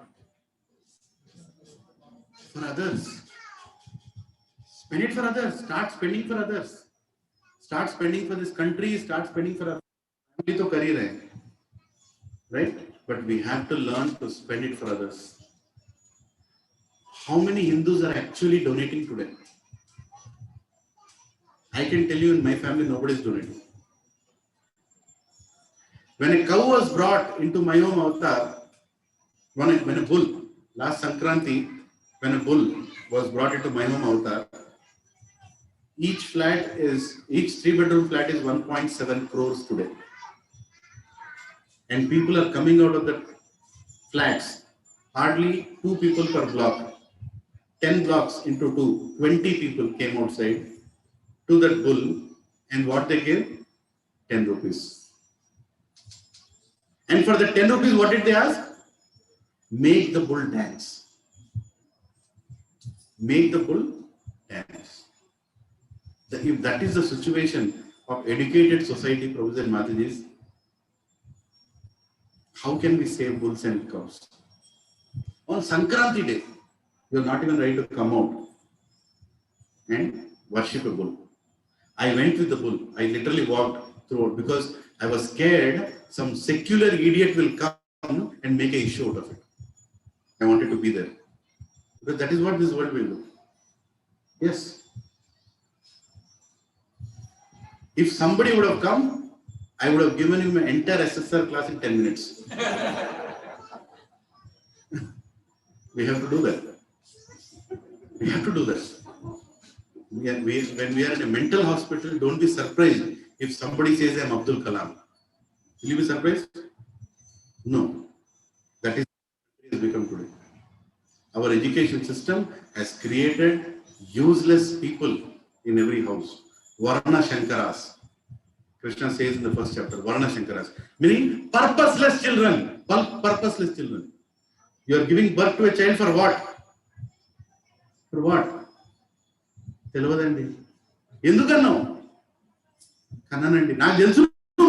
For others. Spend it for others. Start spending for others. Start spending for this country. Start spending for our family to career. Right? But we have to learn to spend it for others. How many Hindus are actually donating today? I can tell you in my family, nobody is donating. When a cow was brought into my home avatar, when a bull, last Sankranti, when a bull was brought into my home avatar, each 3-bedroom flat is 1.7 crores today. And people are coming out of the flats, hardly 2 people per block. 10 blocks into 2, 20 people came outside to that bull, and what they gave? 10 rupees. And for the 10 rupees, what did they ask? Make the bull dance. Make the bull dance. If that is the situation of educated society, Professor Matajis, how can we save bulls and cows? On Sankranti day, you are not even ready to come out and worship a bull. I went with the bull. I literally walked through it because I was scared some secular idiot will come and make an issue out of it. I wanted to be there. Because that is what this world will do. Yes. If somebody would have come, I would have given him an entire SSR class in 10 minutes. We have to do that. We have to do that. When we are in a mental hospital, don't be surprised if somebody says, I'm Abdul Kalam. Will you be surprised? No. That is what it has become today. Our education system has created useless people in every house. Varna Shankaras. Krishna says in the first chapter, Varna Shankaras. Meaning purposeless children. Purposeless children. You are giving birth to a child for what? For what? తెలియదండి ఎందుకన్నావు కన్నానండి నాకు తెలుసు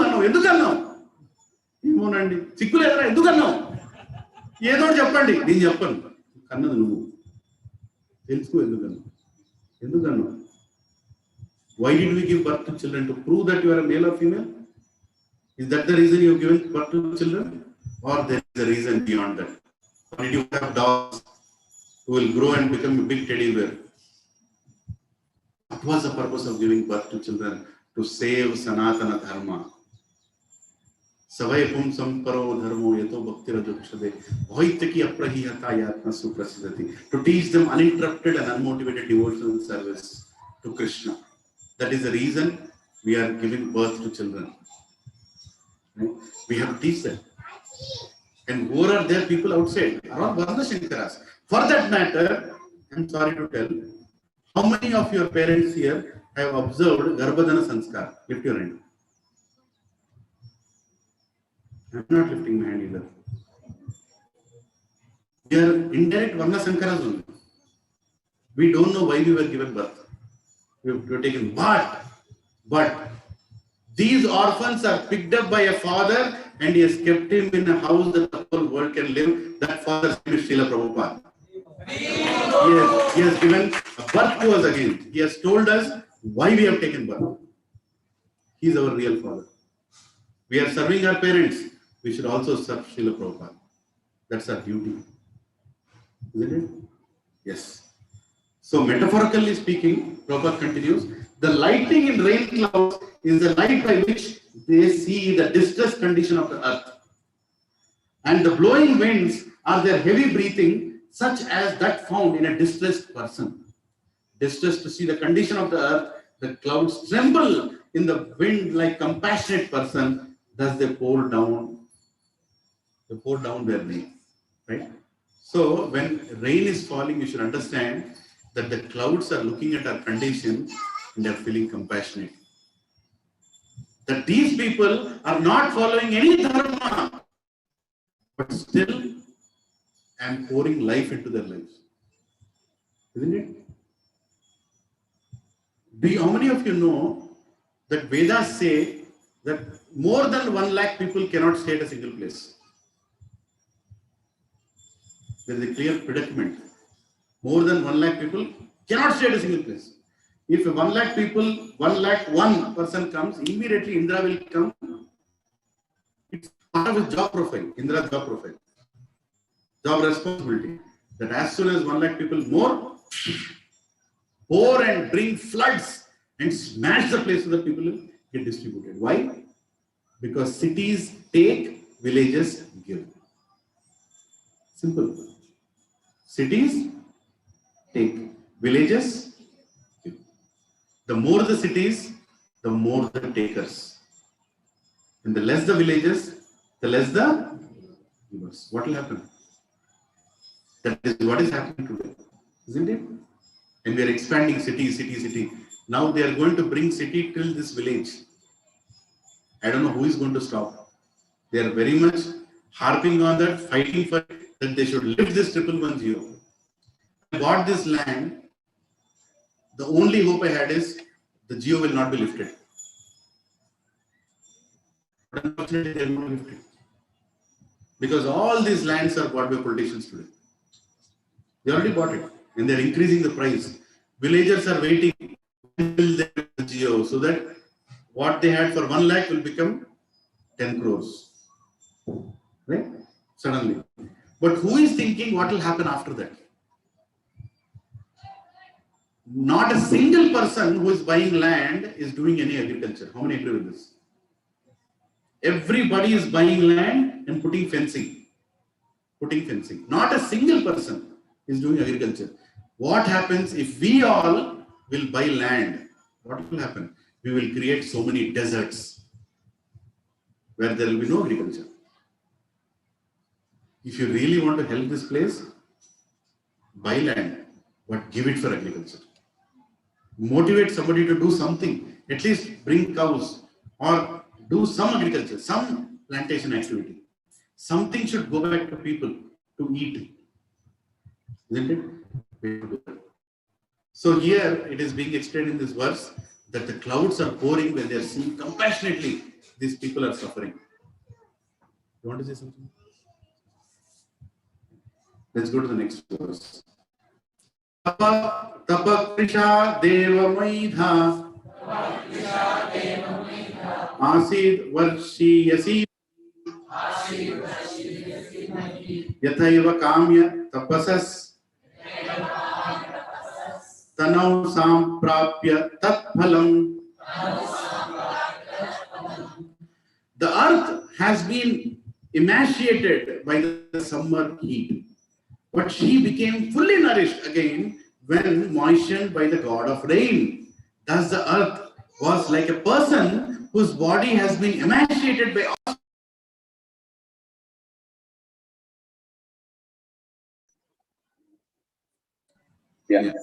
అన్నావు ఎందుకన్నావు ఏమోనండి సిగ్గులేదరా ఎందుకన్నావు ఏదో చెప్పండి నేను చెప్పను కన్నది నువ్వు తెలుసుకో ఎందుకన్నావు why did we give birth to children? To prove that you are a male or female? Is that the reason you have given birth to children? or there is a reason beyond that? Or did you have dogs who will grow and become a big teddy bear? What was the purpose of giving birth to children? To save Sanatana Dharma. Savai pum samparo dharmo yato bhaktirajokshade bhaitaki aprahiyata yatma suprasidati. To teach them uninterrupted and unmotivated devotional service to Krishna. That is the reason we are giving birth to children. Right? We have to teach them. And where are there people outside? Are all Varna Shankaras. For that matter, I'm sorry to tell, how many of your parents here have observed Garbhadana Sanskar? Lift your hand. I'm not lifting my hand either. We are indirect Varna Sankaras only. We don't know why we were given birth. We were taken. But these orphans are picked up by a father and he has kept him in a house that the whole world can live. That father's name is Srila Prabhupada. He has given a birth to us again. He has told us why we have taken birth. He is our real father. We are serving our parents. We should also serve Srila Prabhupada. That's our duty. Isn't it? Yes. So metaphorically speaking, Prabhupada continues, the lightning in rain clouds is the light by which they see the distressed condition of the earth. And the blowing winds are their heavy breathing, such as that found in a distressed person. Distressed to see the condition of the earth, the clouds tremble in the wind like compassionate person, thus they pour down their rain. Right? So when rain is falling, you should understand that the clouds are looking at our condition and they are feeling compassionate. That these people are not following any dharma, but still am pouring life into their lives. Isn't it? How many of you know that Vedas say that more than 1 lakh people cannot stay at a single place? There is a clear predicament. More than 1 lakh people cannot stay at a single place. If 1 lakh people, 1 lakh one person comes, immediately Indra will come. It's part of his job profile, Indra's job profile, job responsibility. That as soon as 1 lakh people more, pour and bring floods and smash the place so that people will get distributed. Why? Because cities take, villages give. Simple. Cities take, villages give. The more the cities, the more the takers. And the less the villages, the less the givers. What will happen? That is what is happening today, isn't it? And we are expanding city. Now they are going to bring city till this village. I don't know who is going to stop. They are very much harping on that, fighting for that they should lift this 110. I bought this land. The only hope I had is the geo will not be lifted. But unfortunately, they are not lifted. Because all these lands are bought by politicians today. They already bought it and they are increasing the price. Villagers are waiting until they get the geo so that what they had for 1 lakh will become 10 crores. Right? Suddenly. But who is thinking what will happen after that? Not a single person who is buying land is doing any agriculture. How many agree with this? Everybody is buying land and putting fencing. Not a single person is doing agriculture. What happens if we all will buy land? What will happen? We will create so many deserts where there will be no agriculture. If you really want to help this place, buy land, but give it for agriculture. Motivate somebody to do something, at least bring cows or do some agriculture, some plantation activity. Something should go back to people to eat. Isn't it? So here it is being explained in this verse that the clouds are pouring when they are seeing compassionately these people are suffering. You want to say something? Let's go to the next verse. Tapakrisha deva maidha asid varshi yasi Yathaiva kamya tapasas tanau samprapya tat phalam. The earth has been emaciated by the summer heat, but she became fully nourished again when moistened by the god of rain. Thus, the earth was like a person whose body has been emaciated by. Yeah.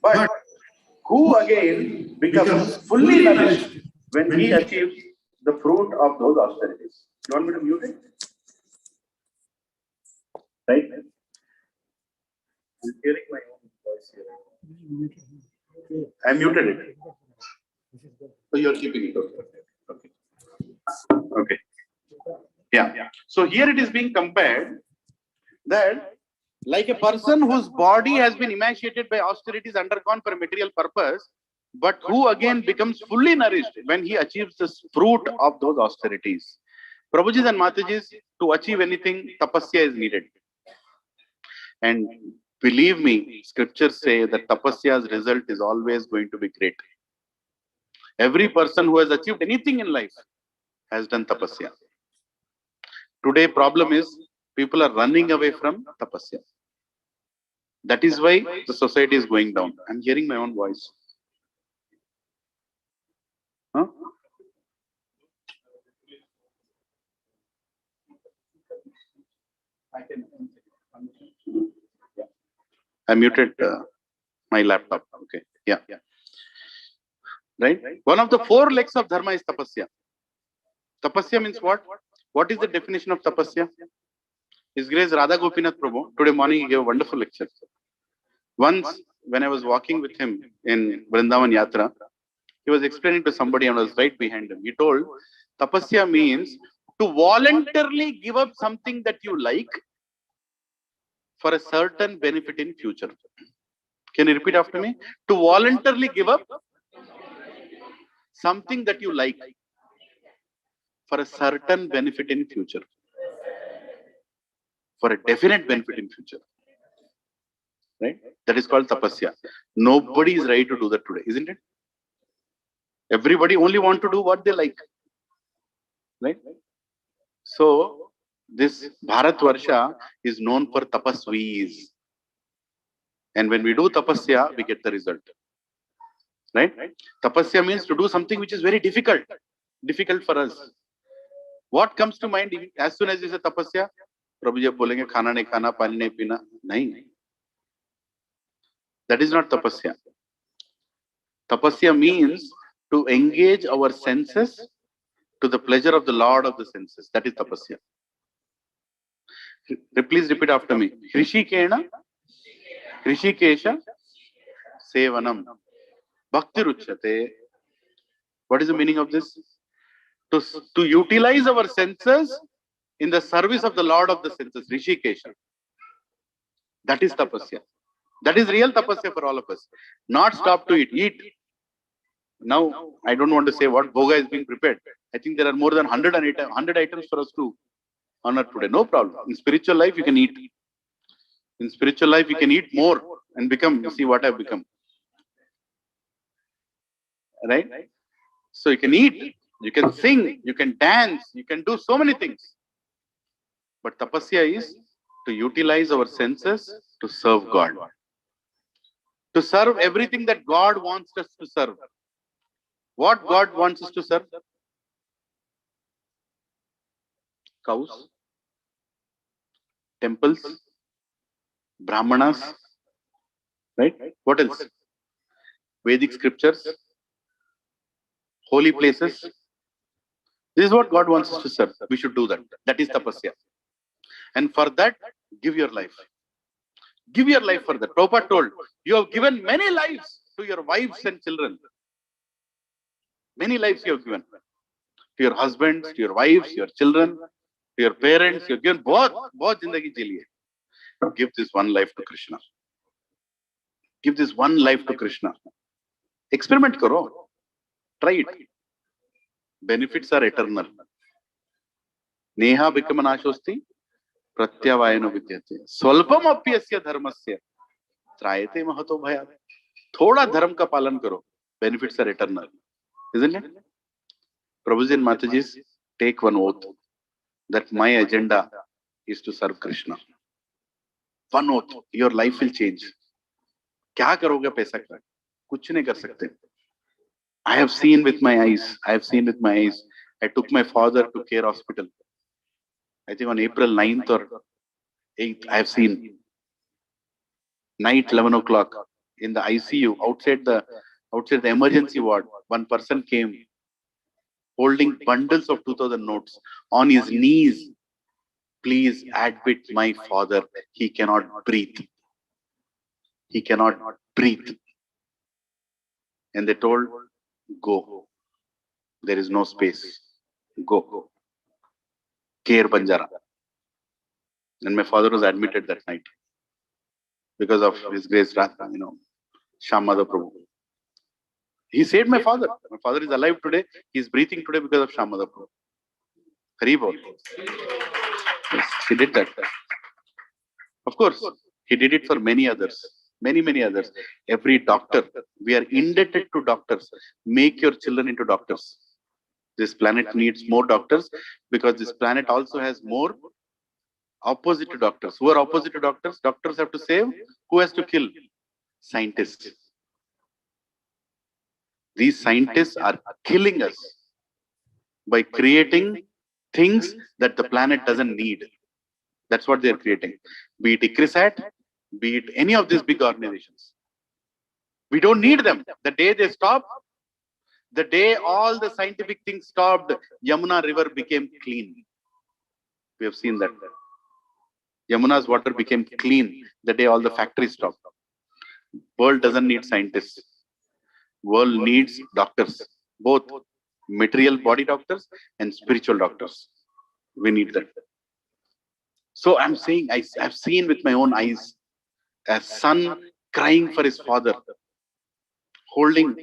But who again becomes fully nourished when he achieves the fruit of those austerities? You want me to mute it? Right? I'm hearing my own voice here. I muted it. So you're keeping it. Okay. Okay. Yeah. So here it is being compared that like a person whose body has been emaciated by austerities undergone for a material purpose, but who again becomes fully nourished when he achieves the fruit of those austerities. Prabhujis and Matajis, to achieve anything, tapasya is needed. And believe me, scriptures say that tapasya's result is always going to be great. Every person who has achieved anything in life has done tapasya. Today, problem is people are running away from tapasya. That is why the society is going down. I'm hearing my own voice. Huh? I muted my laptop. Okay. Yeah. Right? One of the 4 legs of dharma is tapasya. Tapasya means what? What is the definition of tapasya? His Grace Radha Gopinath Prabhu, today morning he gave a wonderful lecture. Once, when I was walking with him in Vrindavan Yatra, he was explaining to somebody and I was right behind him. He told, tapasya means to voluntarily give up something that you like for a certain benefit in future. Can you repeat after me? To voluntarily give up something that you like for a certain benefit in future. For a definite benefit in future. Right? That is called tapasya. Nobody is ready to do that today, isn't it? Everybody only want to do what they like. Right? So, this Bharat Varsha is known for tapasvis. And when we do tapasya, we get the result. Right? Tapasya means to do something which is very difficult. Difficult for us. What comes to mind as soon as you say tapasya? Prabhu ji bolenge khana nahi khana, pani nahi pina. Nahi. That is not tapasya. Tapasya means to engage our senses to the pleasure of the Lord of the senses. That is tapasya. Please repeat after me. Hrishikena, Hrishikesha, Sevanam, Bhakti Ruchyate. What is the meaning of this? To utilize our senses in the service of the Lord of the senses, Hrishikesha. That is tapasya. That is real tapasya for all of us. Not stop to eat. Eat. Now, I don't want to say what bhoga is being prepared. I think there are more than 100 items for us to honor today. No problem. In spiritual life, you can eat. In spiritual life, you can eat more and become, see what I've become. Right? So you can eat, you can sing, you can dance, you can do so many things. But tapasya is to utilize our senses to serve God. To serve everything that God wants us to serve. What God wants us to serve? Cows, temples, brahmanas, right? What else? Vedic scriptures, holy places. This is what God wants us to serve. We should do that. That is tapasya. And for that, give your life. Give your life for that. Prabhupada told, you have given many lives to your wives and children. Many lives you have given. To your husbands, to your wives, your children, to your parents. You have given both zindagi ji liye. Give this one life to Krishna. Give this one life to Krishna. Experiment karo. Try it. Benefits are eternal. Neha bikamanashosti, प्रत्यवायनो विद्यते स्वल्पम अप्यस्य धर्मस्य त्रायते महतो भयात्. थोड़ा धर्म का पालन करो, benefits are eternal, isn't it? Prabhuji and Mataji's take one oath that my agenda is to serve Krishna. One oath, your life will change. क्या करोगे पैसा का? कुछ नहीं कर सकते. I have seen with my eyes. I took my father to Care Hospital. I think on April 9th or 8th, I have seen. Night 11 o'clock in the ICU outside the emergency ward. One person came holding bundles of 2000 notes on his knees. Please admit my father. He cannot breathe. He cannot breathe. And they told, go. There is no space. Go. Care Banjara. And my father was admitted that night because of His Grace Ratha, Shyamada Prabhu. He saved my father. My father is alive today. He is breathing today because of Shyamada Prabhu. Hari Bol. Yes, he did that. Of course, he did it for many others. Many others. Every doctor, we are indebted to doctors. Make your children into doctors. This planet needs more doctors because this planet also has more opposite to doctors. Who are opposite to doctors? Doctors have to save. Who has to kill? Scientists. These scientists are killing us by creating things that the planet doesn't need. That's what they're creating. Be it ICRISAT, be it any of these big organizations. We don't need them. The day they stop, the day all the scientific things stopped, Yamuna river became clean. We have seen that. Yamuna's water became clean the day all the factories stopped. World doesn't need scientists. World needs doctors, both material body doctors and spiritual doctors. We need that. So I'm saying, I've seen with my own eyes a son crying for his father, holding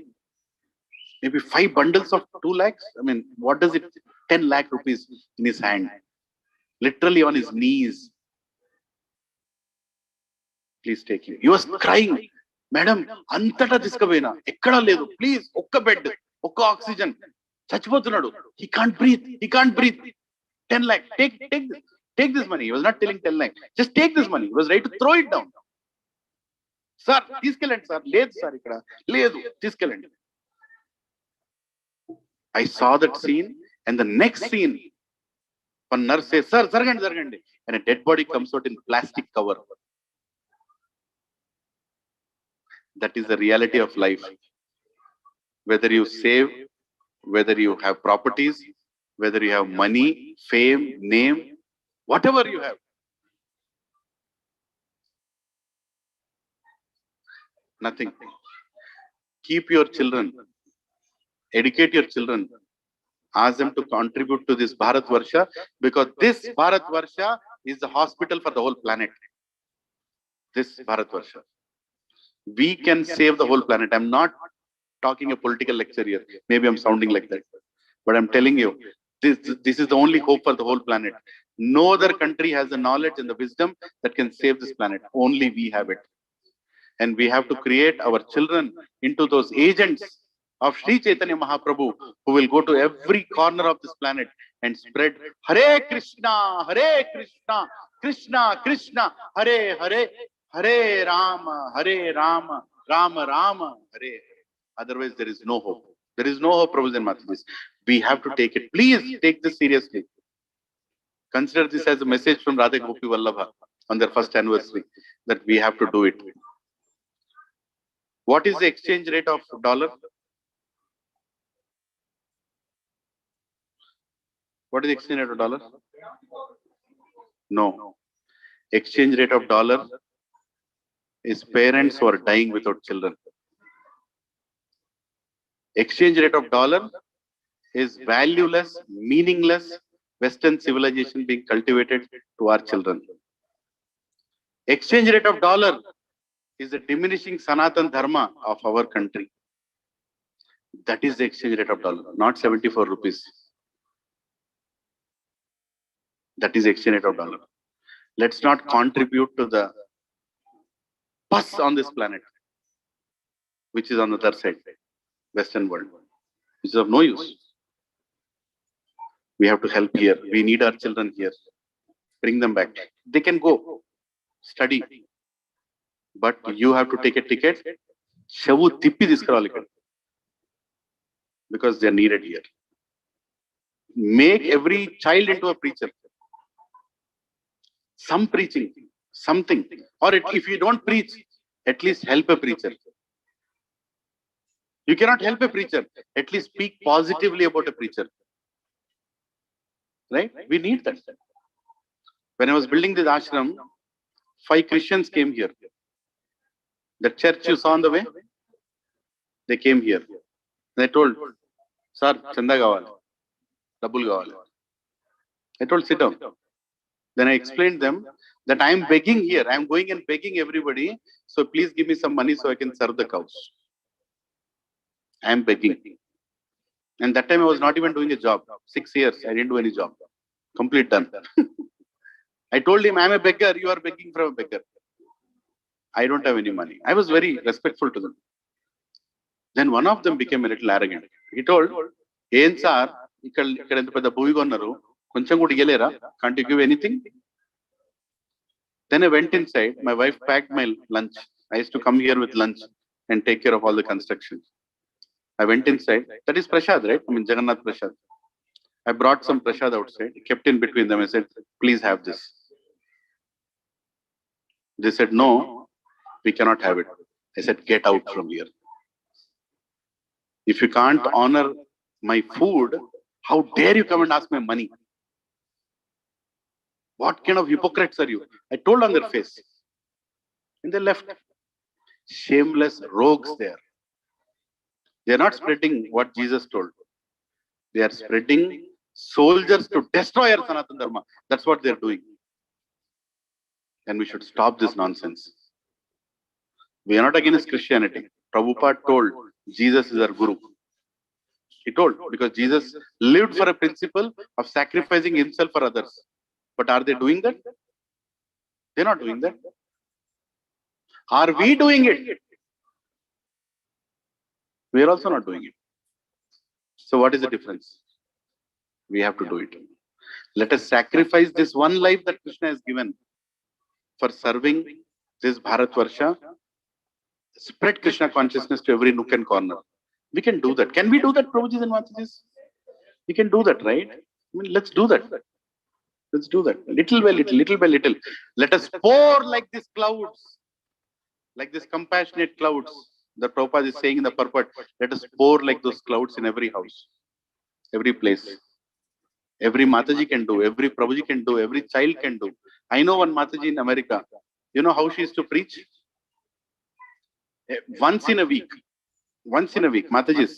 maybe 5 bundles of 2 lakhs. I mean, what does it? 10 lakh rupees in his hand, literally on his knees. Please take him. He was crying, Madam, antata diskavena, ekkada ledu, please, okka bed, okka oxygen. Chachipotunadu. He can't breathe. 10 lakh. Take this money. He was not telling 10 lakh. Just take this money. He was ready to throw it down. Sir, తీసుకెళ్ళండి sir. లేదు sir ఇక్కడ. లేదు, తీసుకెళ్ళండి. I saw that scene, and the next scene, one nurse says, sir, zargandi. And a dead body comes out in plastic cover. That is the reality of life. Whether you save, whether you have properties, whether you have money, fame, name, whatever you have. Nothing. Keep your children. Educate your children. Ask them to contribute to this Bharat Varsha, because this Bharat Varsha is the hospital for the whole planet. This Bharat Varsha. We can save the whole planet. I'm not talking a political lecture here. Maybe I'm sounding like that. But I'm telling you, this is the only hope for the whole planet. No other country has the knowledge and the wisdom that can save this planet. Only we have it. And we have to create our children into those agents of Sri Chaitanya Mahaprabhu, who will go to every corner of this planet and spread Hare Krishna, Krishna Krishna, Hare Hare, Hare Rama, Rama Rama, Hare. Otherwise, there is no hope. There is no hope, Prabhuji and Mataji. We have to take it. Please take this seriously. Consider this as a message from Radha Gopi Vallabha on their first anniversary, that we have to do it. What is the exchange rate of dollar? What is the exchange rate of dollar? No. Exchange rate of dollar is parents who are dying without children. Exchange rate of dollar is valueless, meaningless Western civilization being cultivated to our children. Exchange rate of dollar is the diminishing Sanatan Dharma of our country. That is the exchange rate of dollar, not 74 rupees. That is the exchange rate of dollar. Let's not contribute to the pus on this planet, which is on the other side, Western world, which is of no use. We have to help here. We need our children here. Bring them back. They can go study, but you have to take a ticket. Shavu tippi diskaravali ikkada, because they are needed here. Make every child into a preacher. Some preaching, something. Or if you don't preach, at least help a preacher. You cannot help a preacher. At least speak positively about a preacher. Right? We need that. When I was building this ashram, 5 Christians came here. The church you saw on the way, they came here. They told, "Sir, chanda gawali, double gawali." I told, "Sit down." Then I explained them that I am begging here. I am going and begging everybody. So please give me some money so I can serve the cows. I am begging. And that time I was not even doing a job. 6 years, I didn't do any job. Complete done. I told him, I am a beggar. You are begging from a beggar. I don't have any money. I was very respectful to them. Then one of them became a little arrogant. He told, "Yen sir, ikkada enta pedda bhuvi konnaru, koncham kuda iyalera, can't you give anything?" Then I went inside. My wife packed my lunch. I used to come here with lunch and take care of all the construction. I went inside. That is prasad, right? I mean, Jagannath prasad. I brought some prasad outside, kept in between them. I said, "Please have this." They said, "No, we cannot have it." I said, "Get out from here. If you can't honor my food, how dare you come and ask my money? What kind of hypocrites are you?" I told on their face. And they left. Shameless rogues there. They are not spreading what Jesus told. They are spreading soldiers to destroy our Sanatana Dharma. That's what they are doing. And we should stop this nonsense. We are not against Christianity. Prabhupada told Jesus is our Guru. He told, because Jesus lived for a principle of sacrificing himself for others. But are they doing that? They're not doing that. Are we doing it? We are also not doing it. So what is the difference? We have to do it. Let us sacrifice this one life that Krishna has given for serving this Bharat Varsha. Spread Krishna consciousness to every nook and corner. We can do that. Can we do that, Prabhujis and Mataji's? We can do that, right? I mean, let's do that. Let's do that. Little by little, little by little. Let us pour like these clouds, like these compassionate clouds. The Prabhupada is saying in the purport, let us pour like those clouds in every house, every place. Every Mataji can do, every Prabhuji can do, every child can do. I know one Mataji in America. You know how she used to preach? Once in a week. Once in a week. Matajis,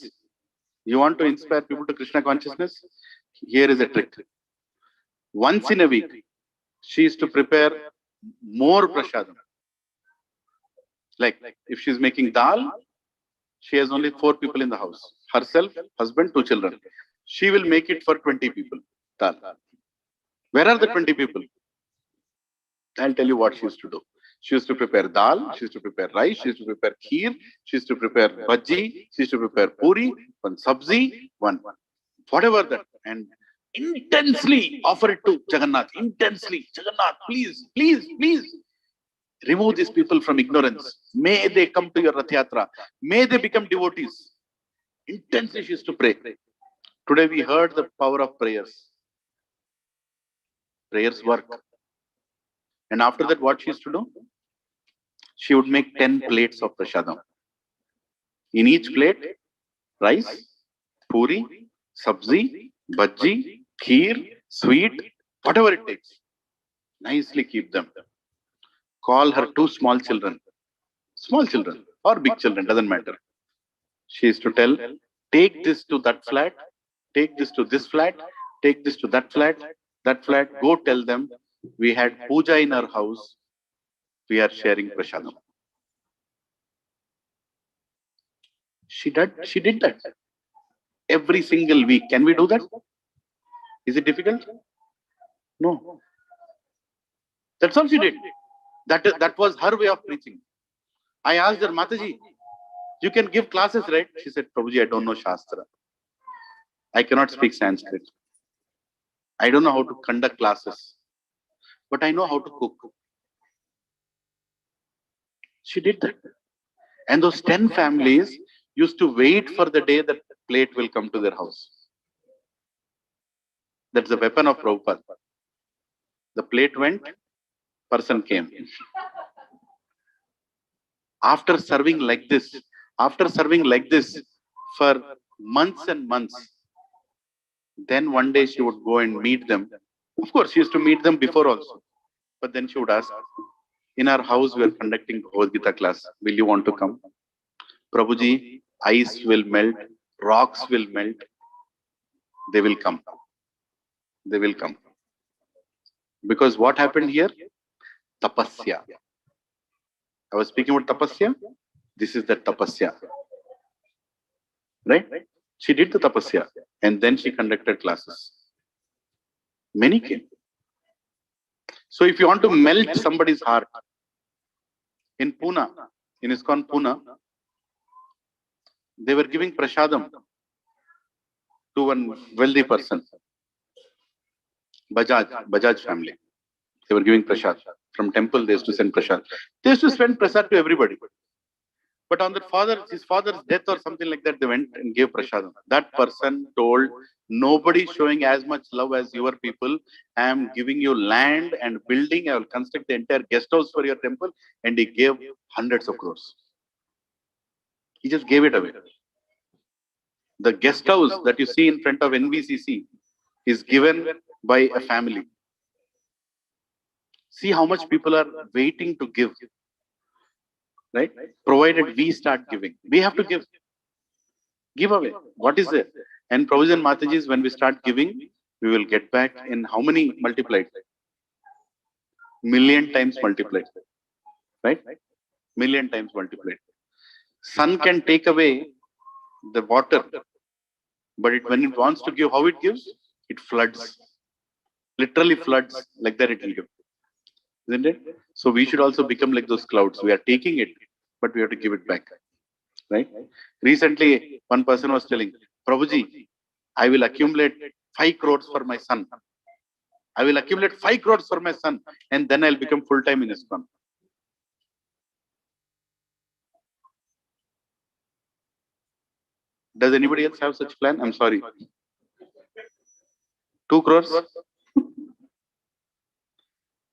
you want to inspire people to Krishna consciousness? Here is a trick. Once in a week, she is to prepare more prasadam. Like if she's making dal, she has only 4 people in the house. Herself, husband, 2 children. She will make it for 20 people. Dal. Where are the 20 people? I'll tell you what she used to do. She used to prepare dal, she used to prepare rice, she used to prepare kheer, she used to prepare bhaji, she used to prepare puri, one sabzi, one whatever that, and intensely offer it to Jagannath. Intensely, Jagannath, please, please, please. Remove these people from ignorance. May they come to your Rath Yatra. May they become devotees. Intensely she used to pray. Today we heard the power of prayers. Prayers work. And after that, what she used to do? She would make 10 plates of prasadam. In each plate, rice, puri, sabzi, bhaji, kheer, sweet, whatever it takes. Nicely keep them. Call her 2 small children or big children, doesn't matter. She used to tell, take this to that flat, take this to this flat, take this to that flat, go tell them, we had puja in our house, we are sharing prasadam. She did that. Every single week. Can we do that? Is it difficult? No. That's all she did. That was her way of preaching. I asked her, Mataji, you can give classes, right? She said, Prabhuji, I don't know Shastra. I cannot speak Sanskrit. I don't know how to conduct classes. But I know how to cook. She did that. And those 10 families used to wait for the day that plate will come to their house. That's the weapon of Prabhupada. The plate went, person came. After serving like this for months and months, then one day she would go and meet them. Of course, she used to meet them before also. But then she would ask, in our house, we are conducting Bhagavad Gita class. Will you want to come? Prabhuji, ice will melt, rocks will melt. They will come. They will come. Because what happened here? Tapasya. I was speaking about tapasya. This is the tapasya. Right? She did the tapasya. And then she conducted classes. Many came. So if you want to melt somebody's heart, in Pune, in ISKCON Pune, they were giving prasadam to one wealthy person. Bajaj family. They were giving prasad. From temple, they used to send prasad. They used to send prasad to everybody. But on his father's death or something like that, they went and gave prasadam. That person told, nobody showing as much love as your people. I am giving you land and building. I will construct the entire guest house for your temple. And he gave hundreds of crores. He just gave it away. The guest house that you see in front of NVCC is given by a family. See how much people are waiting to give. Right? Provided we start giving. We have to give. Give away. What is there? And Prabhuji and Matajis, when we start giving, we will get back in how many multiplied? Million times multiplied. Right? Million times multiplied. Sun can take away the water. But when it wants to give, how it gives? It floods. Literally floods. Like that it will give. Isn't it? So we should also become like those clouds. We are taking it, but we have to give it back. Right? Recently, one person was telling, Prabhuji, I will accumulate 5 crores for my son. I will accumulate 5 crores for my son, and then I'll become full-time in ISKCON. Does anybody else have such plan? I'm sorry. 2 crores?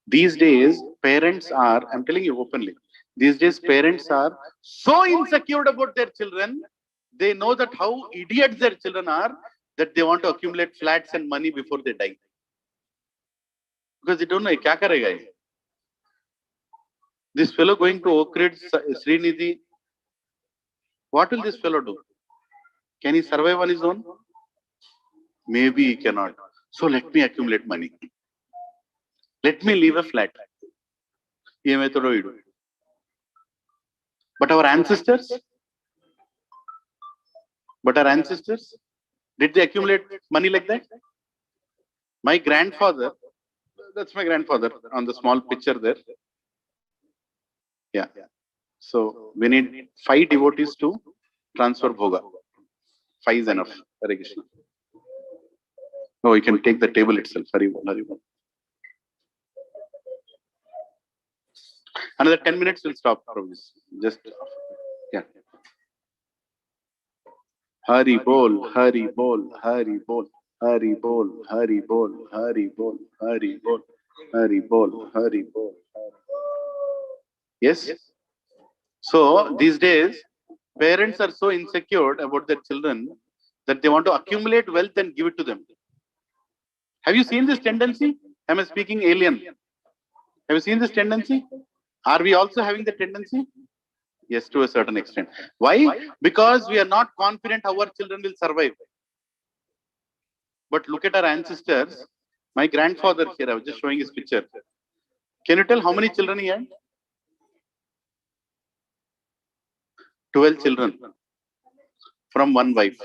These days, parents are, I'm telling you openly, these days parents are so insecure about their children, they know that how idiots their children are, that they want to accumulate flats and money before they die. Because they don't know, kya karega ye? This fellow going to Oak Ridge, Srinidhi, what will this fellow do? Can he survive on his own? Maybe he cannot. So let me accumulate money. Let me leave a flat. But our ancestors? Did they accumulate money like that? My grandfather, that's my grandfather on the small picture there. Yeah. So we need 5 devotees to transfer bhoga. 5 is enough. Hare Krishna. No, you can take the table itself. Haribol, Haribol. Another 10 minutes will stop from this. Just, yeah. Hari bol, Hari bol, Hari bol, Hari bol, Hari bol, Hari bol, Hari bol, Hari bol, Hari bol. Yes? So, these days, parents are so insecure about their children that they want to accumulate wealth and give it to them. Have you seen this tendency? Am I speaking alien? Have you seen this tendency? Are we also having the tendency? Yes, to a certain extent. Why? Because we are not confident how our children will survive. But look at our ancestors. My grandfather here, I was just showing his picture. Can you tell how many children he had? 12 children from one wife.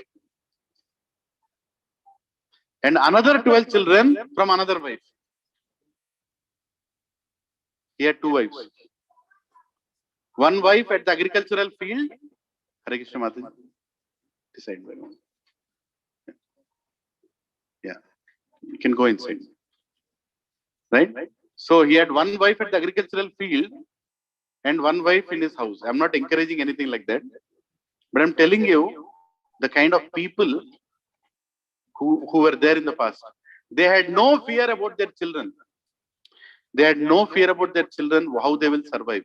And another 12 children from another wife. He had 2 wives. One wife at the agricultural field. Hare Krishna Mataji. Decide by one. Yeah. You can go inside. Right? So he had one wife at the agricultural field and one wife in his house. I'm not encouraging anything like that. But I'm telling you the kind of people who were there in the past. They had no fear about their children. They had no fear about their children, how they will survive.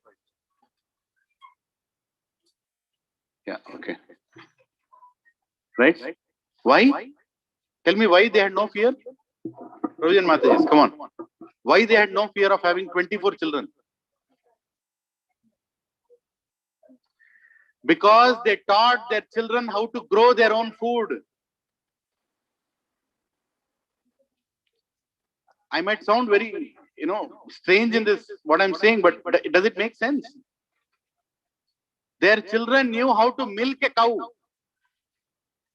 Yeah, okay. Right? Why? Tell me why they had no fear? Provision Mataji, come on. Why they had no fear of having 24 children? Because they taught their children how to grow their own food. I might sound very, strange in this, what I'm saying, but does it make sense? Their children knew how to milk a cow.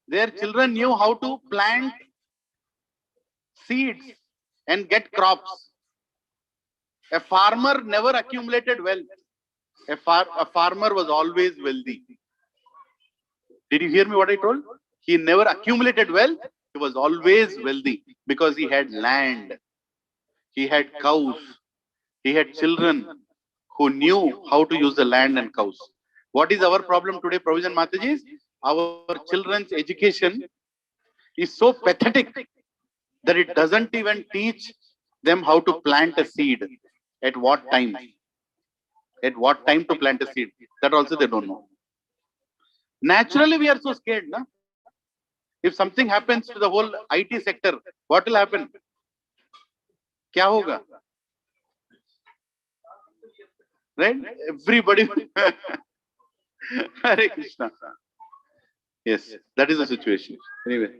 Their children knew how to plant seeds and get crops. A farmer never accumulated wealth. A farmer was always wealthy. Did you hear me what I told? He never accumulated wealth. He was always wealthy because he had land. He had cows. He had children who knew how to use the land and cows. What is our problem today, Provision Mataji? Our children's education is so pathetic that it doesn't even teach them how to plant a seed. At what time? At what time to plant a seed? That also they don't know. Naturally, we are so scared. Na? If something happens to the whole IT sector, what will happen? Kya hoga? Right? Everybody. Hare Krishna. Yes, that is the situation. Anyway,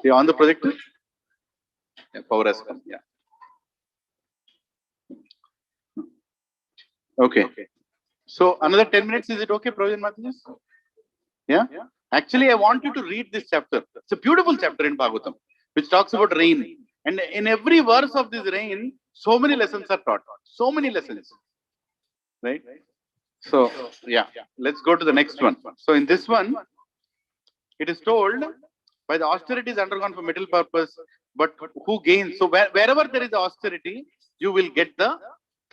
you on the projector? Yeah, power has come. Yeah. Okay. So another 10 minutes, is it okay, Provision Mataji? Yeah? Actually, I want you to read this chapter. It's a beautiful chapter in Bhagavatam, which talks about rain. And in every verse of this rain, so many lessons are taught. So many lessons. Right? So, yeah. Let's go to the next one. So in this one, it is told, by the austerity is undergone for material purpose, but who gains? So wherever there is austerity, you will get the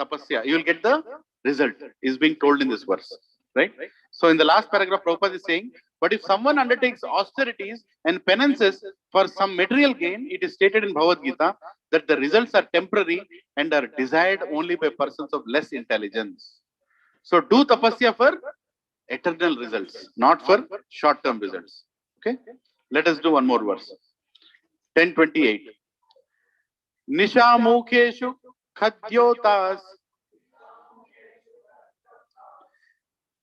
tapasya. You will get the result, is being told in this verse. Right? So in the last paragraph, Prabhupada is saying, but if someone undertakes austerities and penances for some material gain, it is stated in Bhagavad Gita that the results are temporary and are desired only by persons of less intelligence. So do tapasya for eternal results, not for short-term results. Okay? Let us do one more verse. 10:28. Nisha mukheshu khadyotas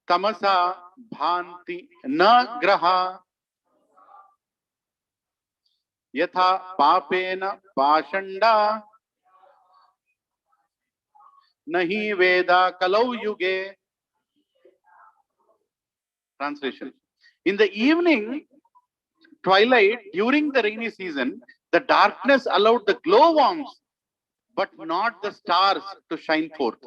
tamasa bhanti na graha yatha papena pashanda nahi veda kalau yuge. Translation. In the evening, twilight, during the rainy season, the darkness allowed the glowworms, but not the stars, to shine forth.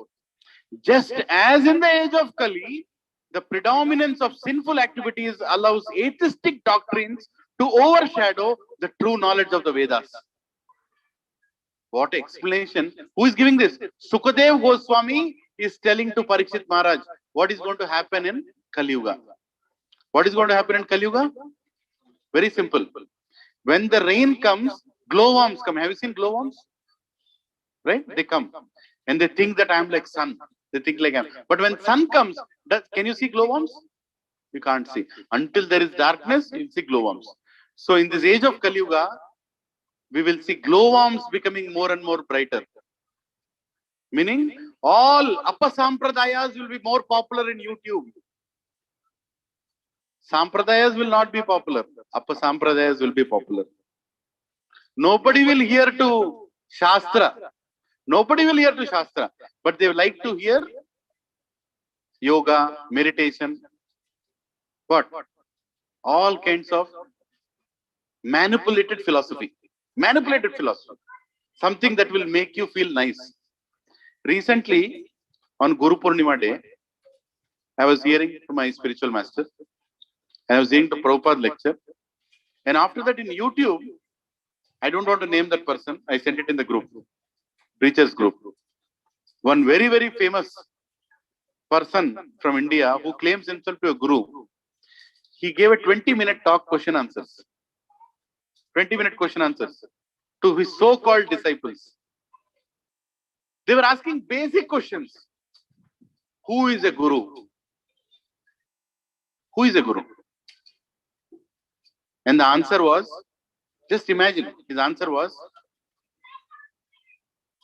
Just as in the age of Kali, the predominance of sinful activities allows atheistic doctrines to overshadow the true knowledge of the Vedas. What explanation? Who is giving this? Sukadev Goswami is telling to Parikshit Maharaj what is going to happen in Kali Yuga. What is going to happen in Kali Yuga? Very simple. When the rain comes, glowworms come. Have you seen glowworms? Right? They come. And they think that I am like sun. They think like I am. But when sun comes, can you see glowworms? You can't see. Until there is darkness, you see glowworms. So in this age of Kali Yuga, we will see glowworms becoming more and more brighter. Meaning, all Apasampradayas will be more popular in YouTube. Sampradayas will not be popular. Apasampradayas will be popular. Nobody will hear to Shastra. Nobody will hear to Shastra. But they like to hear yoga, meditation. What? All kinds of manipulated philosophy. Manipulated philosophy. Something that will make you feel nice. Recently, on Guru Purnima day, I was hearing to my spiritual master, and I was hearing the Prabhupada lecture. And after that in YouTube, I don't want to name that person, I sent it in the group, preachers group. One very, very famous person from India who claims himself to a guru, he gave a 20-minute talk, question answers. 20-minute question answers to his so-called disciples. They were asking basic questions. Who is a guru? Who is a guru? And the answer was, just imagine, his answer was,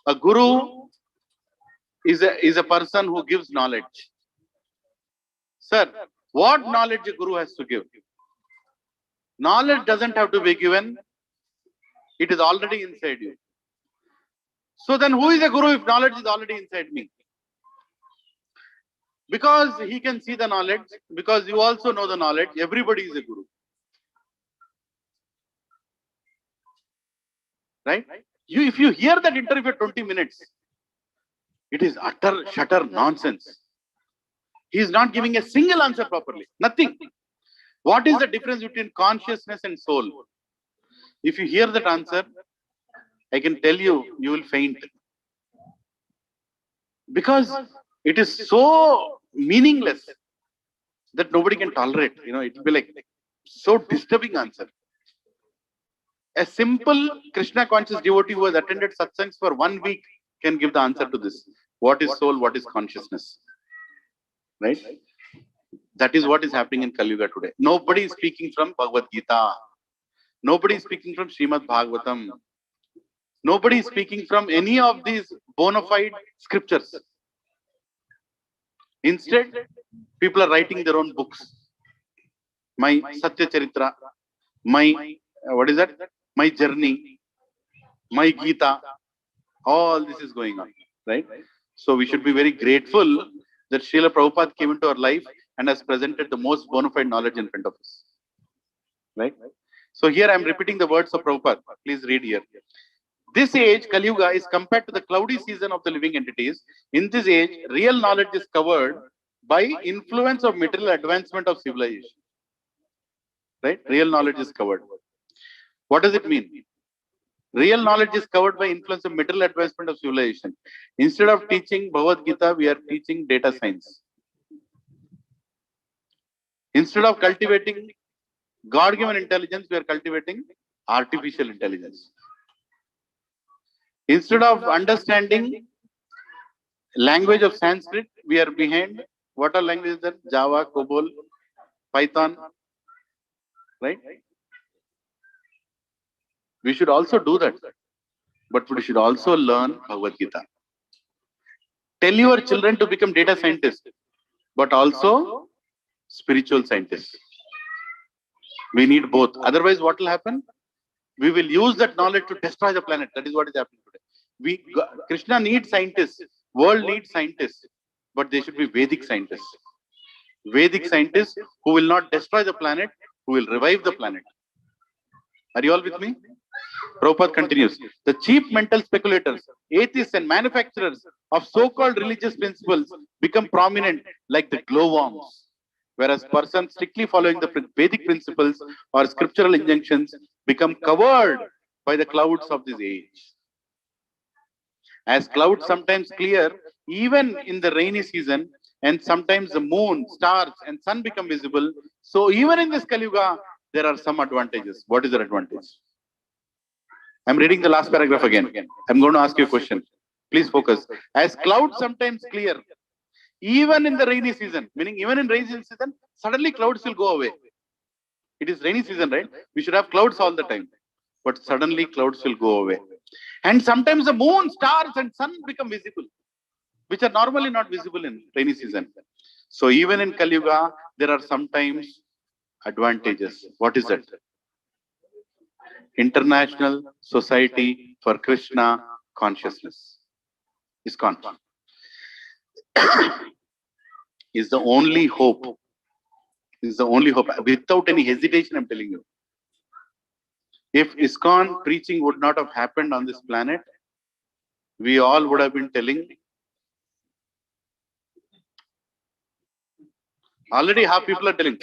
a guru is a person who gives knowledge. Sir, what knowledge a guru has to give? Knowledge doesn't have to be given. It is already inside you. So then who is a guru if knowledge is already inside me? Because he can see the knowledge, because you also know the knowledge, everybody is a guru. Right? If you hear that interview for 20 minutes, it is utter, shutter nonsense. He is not giving a single answer properly. Nothing. What is the difference between consciousness and soul? If you hear that answer, I can tell you, you will faint. Because it is so meaningless that nobody can tolerate. You know, it will be like so disturbing answer. A simple Krishna conscious devotee who has attended satsangs for 1 week can give the answer to this. What is soul? What is consciousness? Right? That is what is happening in Kali Yuga today. Nobody is speaking from Bhagavad Gita. Nobody is speaking from Srimad Bhagavatam. Nobody is speaking from any of these bona fide scriptures. Instead, people are writing their own books. My Satya Charitra, my, what is that? My journey, my Gita, all this is going on, right? So we should be very grateful that Srila Prabhupada came into our life and has presented the most bona fide knowledge in front of us, right? So here I am repeating the words of Prabhupada. Please read here. This age, Kali Yuga, is compared to the cloudy season of the living entities. In this age, real knowledge is covered by influence of material advancement of civilization. Right? Real knowledge is covered. What does it mean? Real knowledge is covered by influence of material advancement of civilization. Instead of teaching Bhagavad Gita, we are teaching data science. Instead of cultivating God-given intelligence, we are cultivating artificial intelligence. Instead of understanding language of Sanskrit, we are behind what are languages that? Java, COBOL, Python, right? We should also do that, but we should also learn Bhagavad Gita. Tell your children to become data scientists, but also spiritual scientists. We need both. Otherwise, what will happen? We will use that knowledge to destroy the planet. That is what is happening today. Krishna needs scientists. World needs scientists, but they should be Vedic scientists. Vedic scientists who will not destroy the planet, who will revive the planet. Are you all with me? Prabhupada continues. The cheap mental speculators, atheists and manufacturers of so-called religious principles become prominent like the glowworms, whereas persons strictly following the Vedic principles or scriptural injunctions become covered by the clouds of this age. As clouds sometimes clear, even in the rainy season, and sometimes the moon, stars, and sun become visible, so even in this Kali Yuga, there are some advantages. What is the advantage? I'm reading the last paragraph again. I'm going to ask you a question. Please focus. As clouds sometimes clear, even in the rainy season, meaning even in rainy season, suddenly clouds will go away. It is rainy season, right? We should have clouds all the time. But suddenly clouds will go away. And sometimes the moon, stars, and sun become visible, which are normally not visible in rainy season. So even in Kali Yuga, there are sometimes advantages. What is that? International Society for Krishna Consciousness, ISKCON, is the only hope. Is the only hope. Without any hesitation, I'm telling you. If ISKCON preaching would not have happened on this planet, we all would have been telling Already half people are telling.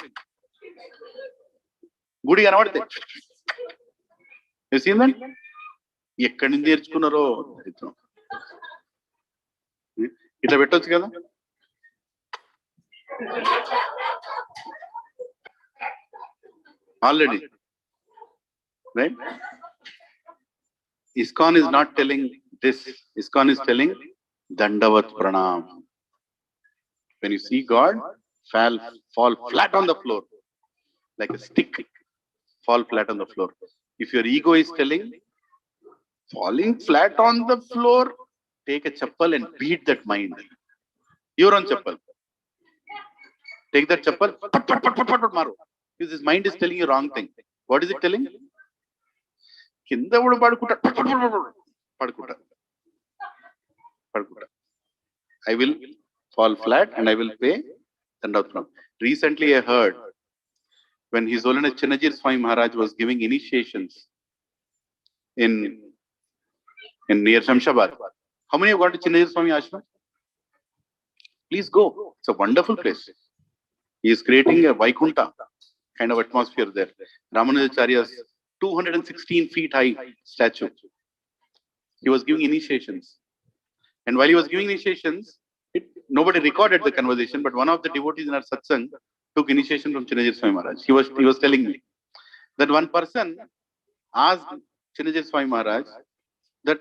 Gudi anavadte. You seen that? ఎక్కడి నుంచి నేర్చుకున్నారో ఇట్లా పెట్టొచ్చు కదా. Already, right? ISKCON is not telling this. ISKCON is telling Dandavat Pranam. When you see God, fall flat on the floor like a stick. Fall flat on the floor. If your ego is telling falling flat on the floor, take a chappal and beat that mind. Your own chappal. Take that chappal, pat, maru. Because his mind is telling you wrong thing. What is it telling? Kinda vodu padukuta, padukuta. I will fall flat and I will pay Dandavat. Recently I heard when His Holiness Chinnajir Swami Maharaj was giving initiations in near Shamshabad. How many have gone to Chinnajir Swami Ashram? Please go. It's a wonderful place. He is creating a Vaikunta kind of atmosphere there. Ramanujacharya's 216 feet high statue. He was giving initiations. And while he was giving initiations, nobody recorded the conversation, but one of the devotees in our satsang took initiation from Chinnajir Swami Maharaj. He was telling me that one person asked Chinnajir Swami Maharaj that,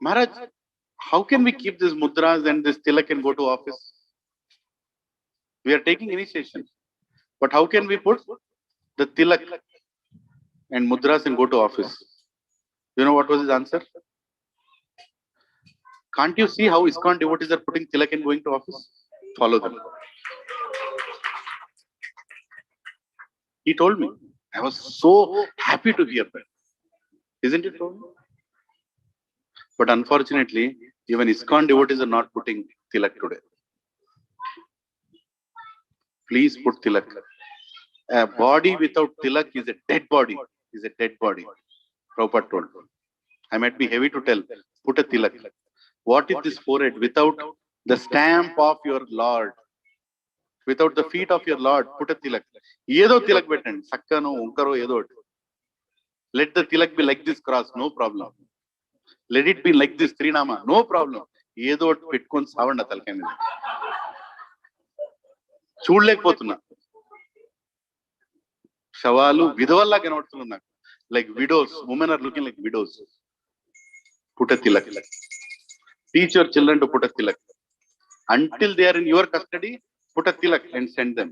Maharaj, how can we keep these mudras and this tilak and go to office? We are taking initiation, but how can we put the tilak and mudras and go to office? You know what was his answer? Can't you see how ISKCON devotees are putting tilak and going to office? Follow them. He told me. I was so happy to hear that. Isn't it so? But unfortunately, even ISKCON devotees are not putting tilak today. Please put tilak. A body without tilak is a dead body. Is a dead body. Prabhupada told. I might be heavy to tell. Put a tilak. What is this forehead without the stamp of your Lord? Without the feet of your Lord, put a tilak. Yedo tilak bettandi. Sakkano, unkaro, yedo. Let the tilak be like this cross, no problem. Let it be like this Trinama, no problem. Yedo petkoni savanda talkai meeda. చూడలేకపోతున్నా. శవాలు విధవల్లా కనబడుతున్నారు నాకు. Like widows, women are looking like widows. Put a tilak. Teach your children to put a tilak. Until they are in your custody, put a tilak and send them.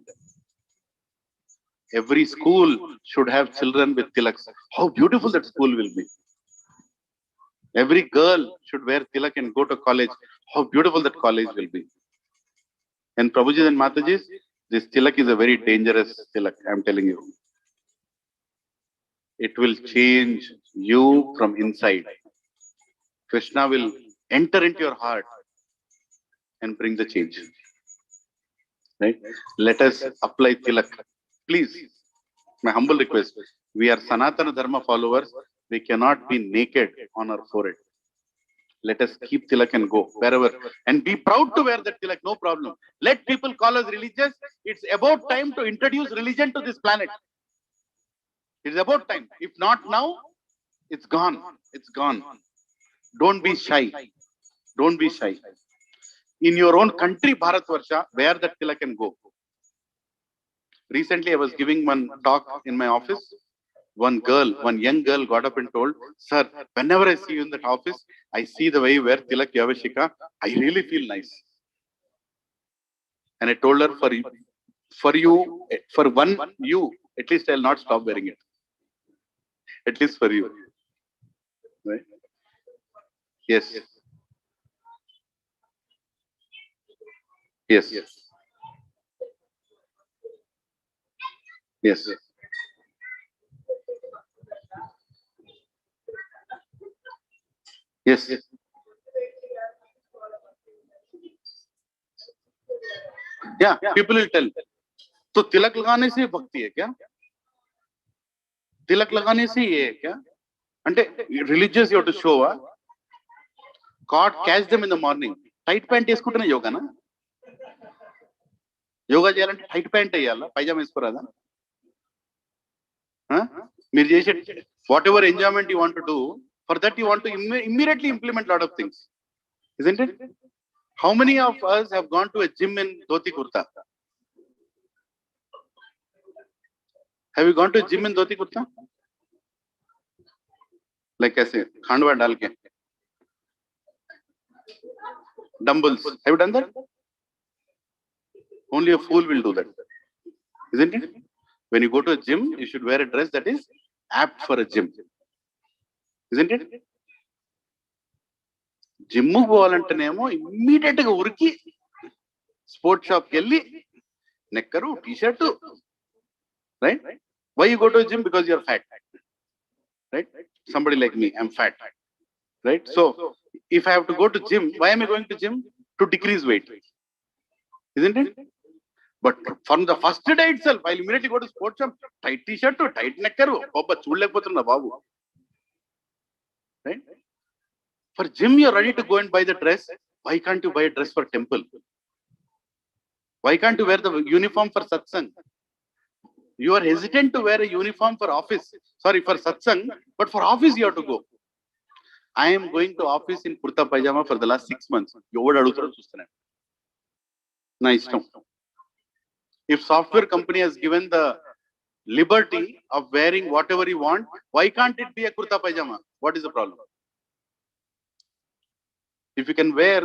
Every school should have children with tilaks. How beautiful that school will be. Every girl should wear tilak and go to college. How beautiful that college will be. And Prabhuji and Matajis, this tilak is a very dangerous tilak, I am telling you. It will change you from inside. Krishna will enter into your heart and bring the change. Right? Let us apply tilak. Please, my humble request. We are Sanatana Dharma followers. We cannot be naked on our forehead. Let us keep tilak and go wherever. And be proud to wear that tilak, no problem. Let people call us religious. It's about time to introduce religion to this planet. It's about time. If not now, it's gone. It's gone. Don't be shy. Don't be shy. In your own country, Bharatvarsha, wear that tilak and go. Recently, I was giving one talk in my office. One young girl got up and told, sir, whenever I see you in that office, I see the way you wear tilak yavashika, I really feel nice. And I told her, for you, at least I'll not stop wearing it. At least for you. Right? Yes. Yes. Yes. Yes. Yeah, people will tell. तो तिलक लगाने से भक्ति है क्या? तिलक लगाने से ये है क्या? అంటే religious you have to show. God catch them in the morning. Tight pant వేసుకుంటేనే యోగానా? యోగా చేయాలంటే టైట్ ప్యాంట్ వేయాలా, పైజామా వేసుకోరాదా? మీరు చేసే what ever enjoyment you want to do, for that you want to immediately implement lot of things, isn't it? How many of us have gone to a gym in dhoti kurta? Have you gone to a gym in dhoti kurta? Like ऐसे खांडवा डाल के dumbbells, have you done that? Only a fool will do that, isn't it? When you go to a gym, you should wear a dress that is apt for a gym, isn't it? Gym పోవాలంటేనేమో immediate గా ఉరికి sports shop కి వెళ్ళి నెక్కరు, t-shirt, right? Why you go to gym? Because you are fat, right? Somebody like me, I am fat, right? So if I have to go to gym, why am I going to gym? To decrease weight, isn't it? But from the first day itself, I'll immediately go to sports shop, tight t-shirt, tight necker, babba చూడలేకపోతున్నా బాబు, right? For gym, you're ready to go and buy the dress. Why can't you buy a dress for temple? Why can't you wear the uniform for satsang? You are hesitant to wear a uniform for office, sorry, for satsang, but for office you have to go. I am going to office in kurta pajama for the last 6 months. ఎవడు అడుగుతారో చూస్తున్నాను, నా ఇష్టం. If software company has given the liberty of wearing whatever you want, why can't it be a kurta pajama? What is the problem? If you can wear,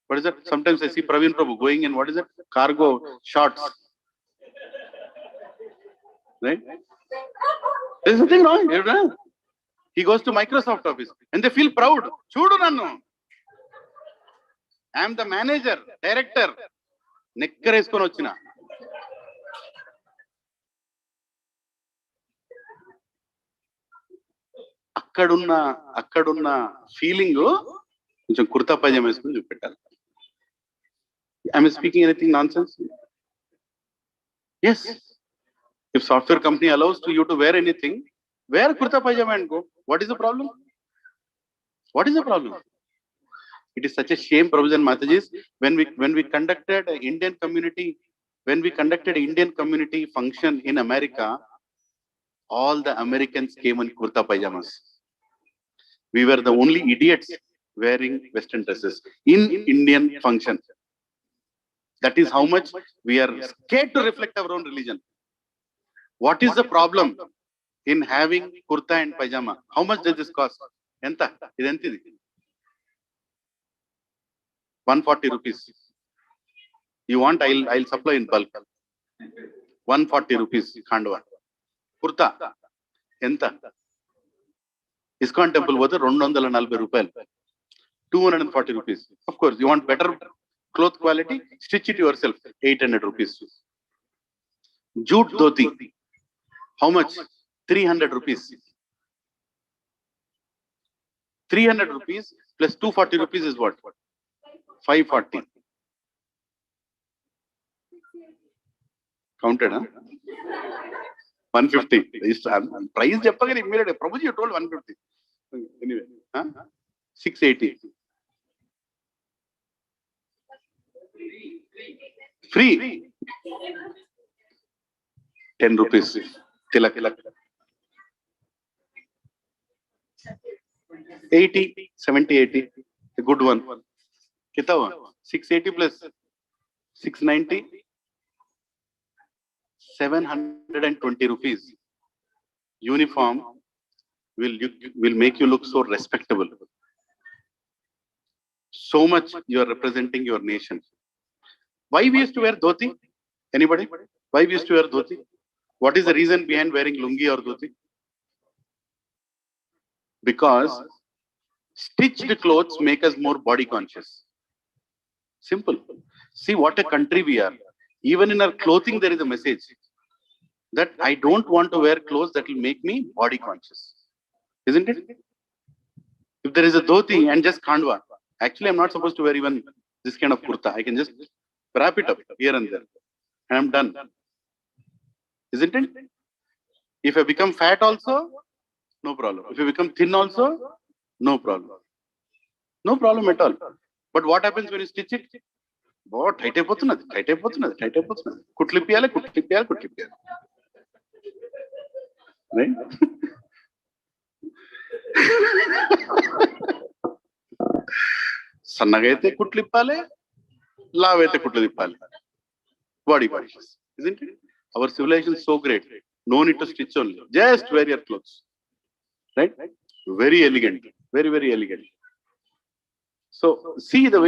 what is that? Sometimes I see Praveen Prabhu going in, what is it? Cargo shorts, right? There's nothing wrong. He goes to Microsoft office and they feel proud. Chudu nannu, I am the manager, director. Nekkar eskoni vachina. అక్కడున్న feeling కొంచెం కుర్తా పైజామా వేసుకుని చూపెట్టాలి. I'm speaking anything nonsense? Yes, if software company allows to you to wear anything, wear kurta pyjama and go. What is the problem? What is the problem? It is such a shame, Prabhujan Matajis, when we conducted an Indian community function in America, all the Americans came in kurta pajamas. We were the only idiots wearing Western dresses in Indian function. That is how much we are scared to reflect our own religion. What is the problem in having kurta and pajama? How much does this cost? Enta? Identidi? 140 rupees. You want? I'll supply in bulk. 140 rupees Khandwa. Kurta. Enta? ISKCON temple was 240 rupees. 240 rupees. Of course, you want better cloth quality, stitch it yourself. 800 rupees. Jute dhoti. How much? 300 rupees. 300 rupees plus 240 rupees is what? 540. Counted, huh? 150. Price చెప్పగానే immediate. Prabhuji, you told 150. Anyway, huh? 680. Free. 10 rupees. Tilak. 80, 70, 80. A good one. Kitava? 680 plus 690. 720 rupees. Uniform will make you look so respectable. So much you are representing your nation. Why we used to wear dhoti? Anybody? Why we used to wear dhoti? What is the reason behind wearing lungi or dhoti? Because stitched clothes make us more body conscious. Simple. See what a country we are. Even in our clothing there is a message that I don't want to wear clothes that will make me body conscious. Isn't it? If there is a dhoti and just khandwa, actually I'm not supposed to wear even this kind of kurta. I can just wrap it up here and there and I'm done. Isn't it? If I become fat also, no problem. If I become thin also, no problem. No problem at all. But what happens when you stitch it? Tight అయిపోతున్నది. కుట్లిప్పియాలి. Right? సన్నగా అయితే కుట్లు ఇప్పాలి, లావ్ అయితే కుట్లు తిప్పాలి. Body. Isn't it? Our civilization is so great. No need to stitch only. Just wear your clothes. Right? Very elegant. Very elegant. So see the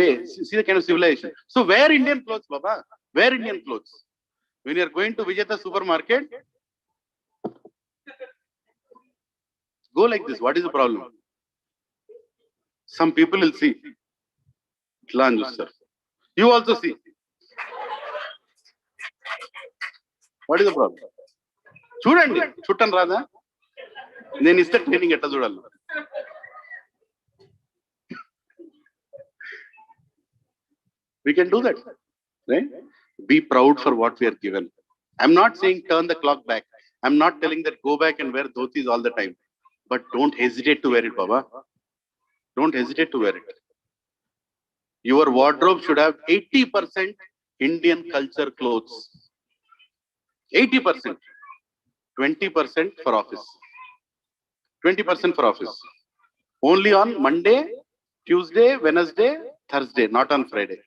kind of civilization. So wear Indian clothes, Baba. Wear Indian clothes. When you are going to visit the supermarket, go like this. What is the problem? Some people will see. You also see. What is the problem? చూడండి, చుట్టం రాదా? నేను ఇస్తే training ఎట్లా చూడాలి? We can do that, right? Be proud for what we are given. I'm not saying turn the clock back. I'm not telling that go back and wear dhotis all the time. But don't hesitate to wear it, Baba. Don't hesitate to wear it. Your wardrobe should have 80% Indian culture clothes. 80%. 20% for office. 20% for office. Only on Monday, Tuesday, Wednesday, Thursday, not on Friday.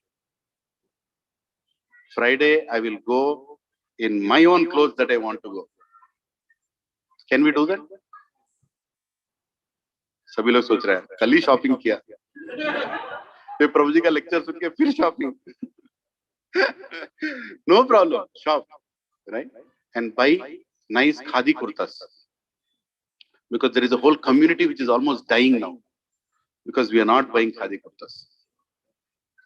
Friday, I will go in my own clothes that I want to go. Can we do that? सभी लोग सोच रहे हैं कल ही shopping किया, फिर प्रभु जी का lecture सुन के फिर shopping. No problem, shop, right? And buy nice khadi kurtas, because there is a whole community which is almost dying now because we are not buying khadi kurtas,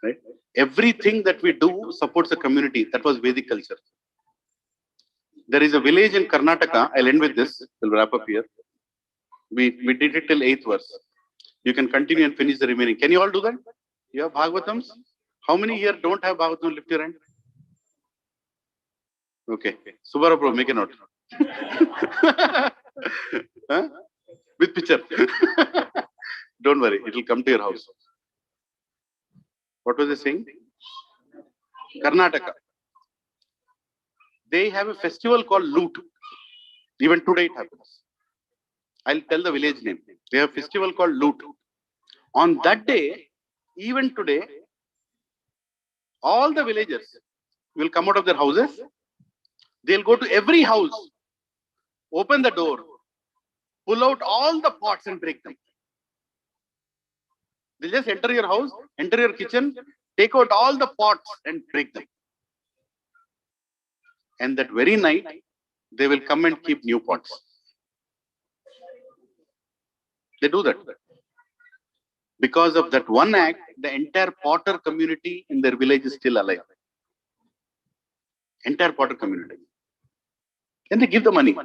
right? Everything that we do supports a community. That was Vedic culture. There is a village in Karnataka. I'll end with this. We'll wrap up here. We did it till 8th verse. You can continue and finish the remaining. Can you all do that? You have Bhagavatams? How many here don't have Bhagavatam? Lift your hand. Okay. Subara Bro, make a note. Huh? With picture. Don't worry, it will come to your house. What was I saying? Karnataka. They have a festival called Loot. Even today it happens. I'll tell the village name. They have a festival called Loot. On that day, even today, all the villagers will come out of their houses. They'll go to every house, open the door, pull out all the pots and break them. They'll just enter your house, enter your kitchen, take out all the pots and break them. And that very night, they will come and keep new pots. They do that. Because of that one act, the entire potter community in their village is still alive. Entire potter community. And they give the money.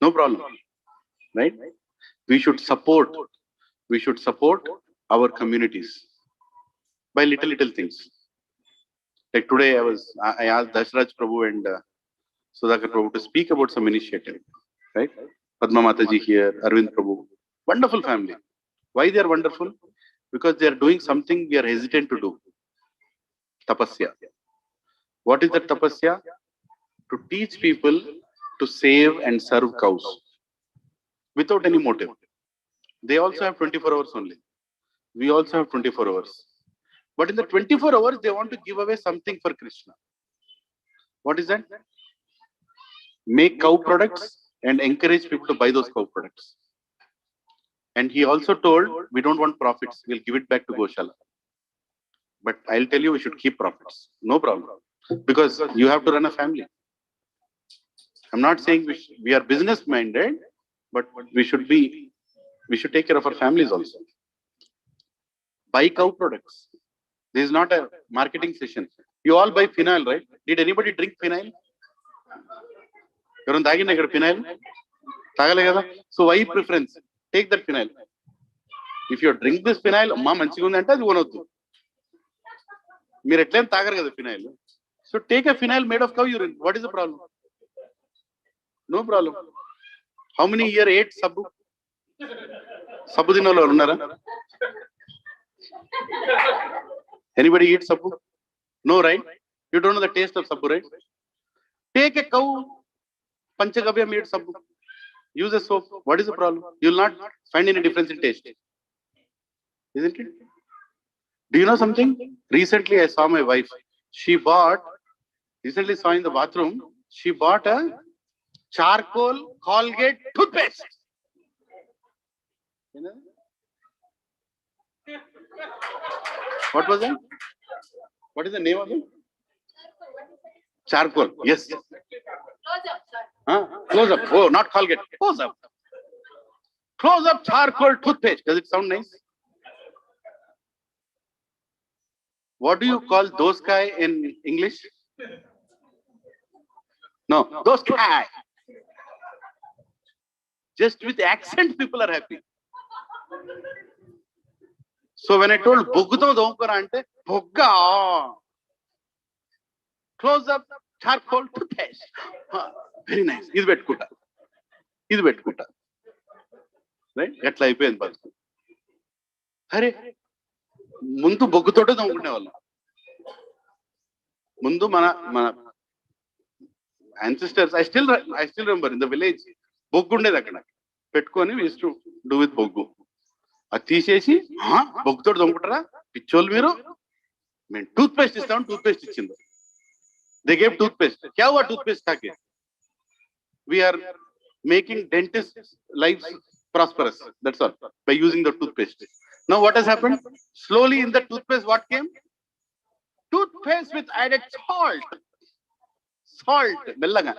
No problem. Right? We should support our communities by little things. Like today, I asked Dashraj Prabhu and Sudhakar Prabhu to speak about some initiative. Right? Padma Mataji here, Arvind Prabhu. Wonderful family. Why they are wonderful? Because they are doing something we are hesitant to do. Tapasya. What is that tapasya? To teach people to save and serve cows without any motive. They also have 24 hours only. We also have 24 hours. But in the 24 hours, they want to give away something for Krishna. What is that? Make cow products and encourage people to buy those cow products. And he also told, we don't want profits. We'll give it back to Goshala. But I'll tell you, we should keep profits. No problem. Because you have to run a family. I'm not saying we are business minded, but we should take care of our families also. Buy cow products. This is not a marketing session. You all buy phenyl, right? Did anybody drink phenyl? You're on phenyl? So why preference? Take that phenyl. If you drink this phenyl, so take a phenyl made of cow urine. What is the problem? No problem. How many here ate sabbu? Sabbu dinalo unnara? Anybody eat sabbu? No, right? You don't know the taste of sabbu, right? Take a cow, Panchagavya made sabbu. Use a soap. What is the problem? You will not find any difference in taste. Isn't it? Do you know something? Recently, I saw my wife. Recently saw in the bathroom, she bought a charcoal Colgate toothpaste. You know? What was that? What is the name of it? Charcoal. Yes. Close up. Oh, not Colgate. Close up. Close up charcoal toothpaste. Does it sound nice? What do you call those guy in English? No, those guy. Just with accent, people are happy. So when I told Boggutam Domkara ante, Bogga. Close up charcoal toothpaste. Very nice. This pettukunta. Right? Atla అయిపోయింది బతుకు. అరే ముందు బొగ్గుతోటే తోముకునే వాళ్ళం. ముందు మన ancestors, I still remember in the village, బొగ్గు ఉండేది అక్కడ పెట్టుకొని we used to do with బొగ్గు. అది తీసేసి బొగ్గుతోటి తోముకుంటారా పిచ్చోళ్ళు మీరు, మేము టూత్ పేస్ట్ ఇస్తామని టూత్ పేస్ట్ ఇచ్చింది. They gave toothpaste. क्या हुआ toothpaste खा के? We are making dentists' lives prosperous. That's all by using the toothpaste. Now what has happened? Slowly in the toothpaste, what came? Toothpaste with added salt. Salt. మెల్లగా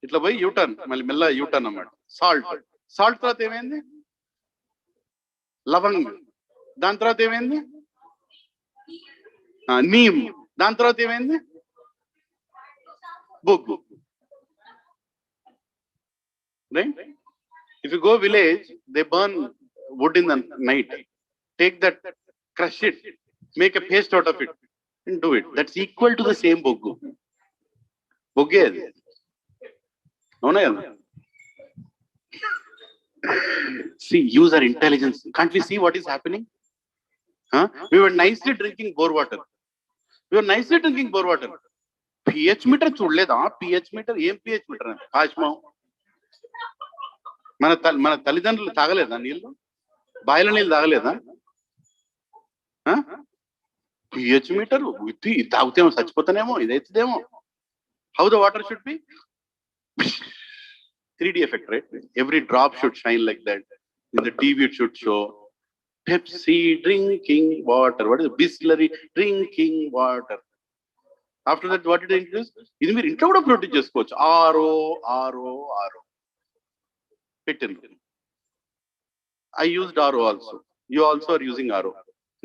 ఇట్లా పోయి U turn, మళ్ళీ మెల్ల U turn అన్నమాట. సాల్ట్ తర్వాత ఏమైంది? లవంగ్. దాని తర్వాత ఏమైంది? నీమ్. దాని తర్వాత ఏమైంది? బొగ్గు. Right? If you go village, they burn wood in the night. Take that, crush it, make a paste out of it, and do it. That's equal to the same boggu. Bogge adi. Avuna kada? See, use our intelligence. Can't we see what is happening? We were nicely drinking bore water. pH meter చూడలేదా? pH meter ఏం pH meter? కాశ్మం. మన తల్లిదండ్రులు తాగలేదా నీళ్ళు? బాయిల నీళ్ళు తాగలేదా? pH meter తాగుతేమో చచ్చిపోతానేమో, ఇదైతుందేమో. How the water should be? 3D effect, right? Every drop should shine like that. In the TV it should show Pepsi drinking water. What is it? Bisleri drinking water. After that, what did they introduce? ఇది మీరు ఇంట్లో కూడా produce చేసుకోవచ్చు. RO. I used RO also. You also are using RO,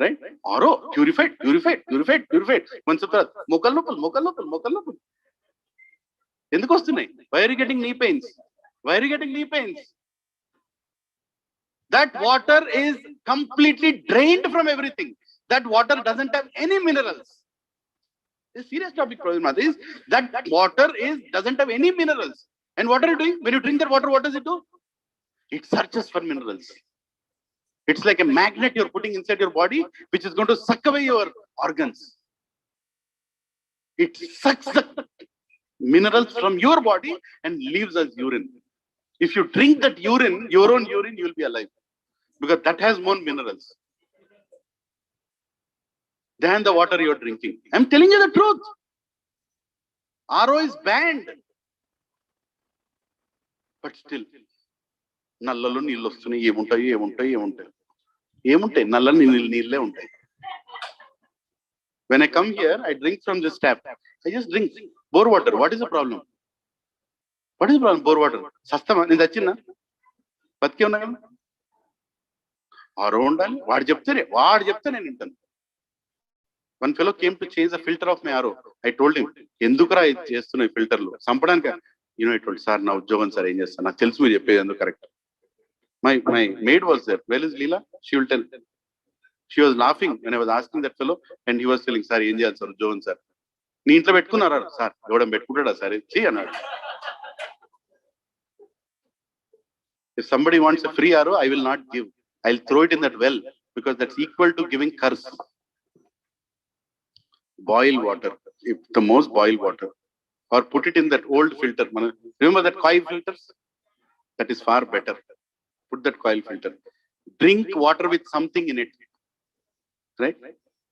right? RO, purified. కొంచెం మొక్కల నొప్పులు ఎందుకు వస్తున్నాయి? Why are you getting knee pains? That water is completely drained from everything. That water doesn't have any minerals. The serious topic problem is that water doesn't have any minerals. And what are you doing? When you drink that water, what does it do? It searches for minerals. It's like a magnet you're putting inside your body, which is going to suck away your organs. It sucks the minerals from your body and leaves as urine. If you drink that urine, your own urine, you will be alive. Because that has more minerals than the water you're drinking. I'm telling you the truth. RO is banned. But still, నల్లలో నీళ్ళు వస్తున్నాయి. ఏముంటాయి నల్లలో నీళ్ళే ఉంటాయి. When I come here, I drink from this tap. I just drink bore water. What is the problem? Bore water. సస్తమా? నేను చచ్చిన్నా బతికే ఉన్నా కదా. RO ఉండాలి. వాడు చెప్తే నేను వింటాను. One fellow came to change the filter of my RO. I told him, ఎందుకురా ఇది చేస్తున్నావు ఫిల్టర్లు సంపడానికి? I told, sir, నా ఉద్యోగం సార్ ఏం చేస్తాను, నాకు తెలుసు మీరు చెప్పేది ఎందుకు correct. My maid was there. Where is Leela? She will tell. She was laughing when I was asking that fellow, and he was telling, sir, ఏం చేయాలి సార్ ఉద్యోగం సార్? నీ ఇంట్లో పెట్టుకున్నారా సార్? ఎవడం పెట్టుకుంటాడా సార్? అన్నాడు. If somebody wants a free RO, I will not give. I'll throw it in that well, because that's equal to giving curse. boil water, if the most boil water, or put it in that old filter. Remember that coil filters? That is far better. Put that coil filter. Drink water with something in it. Right?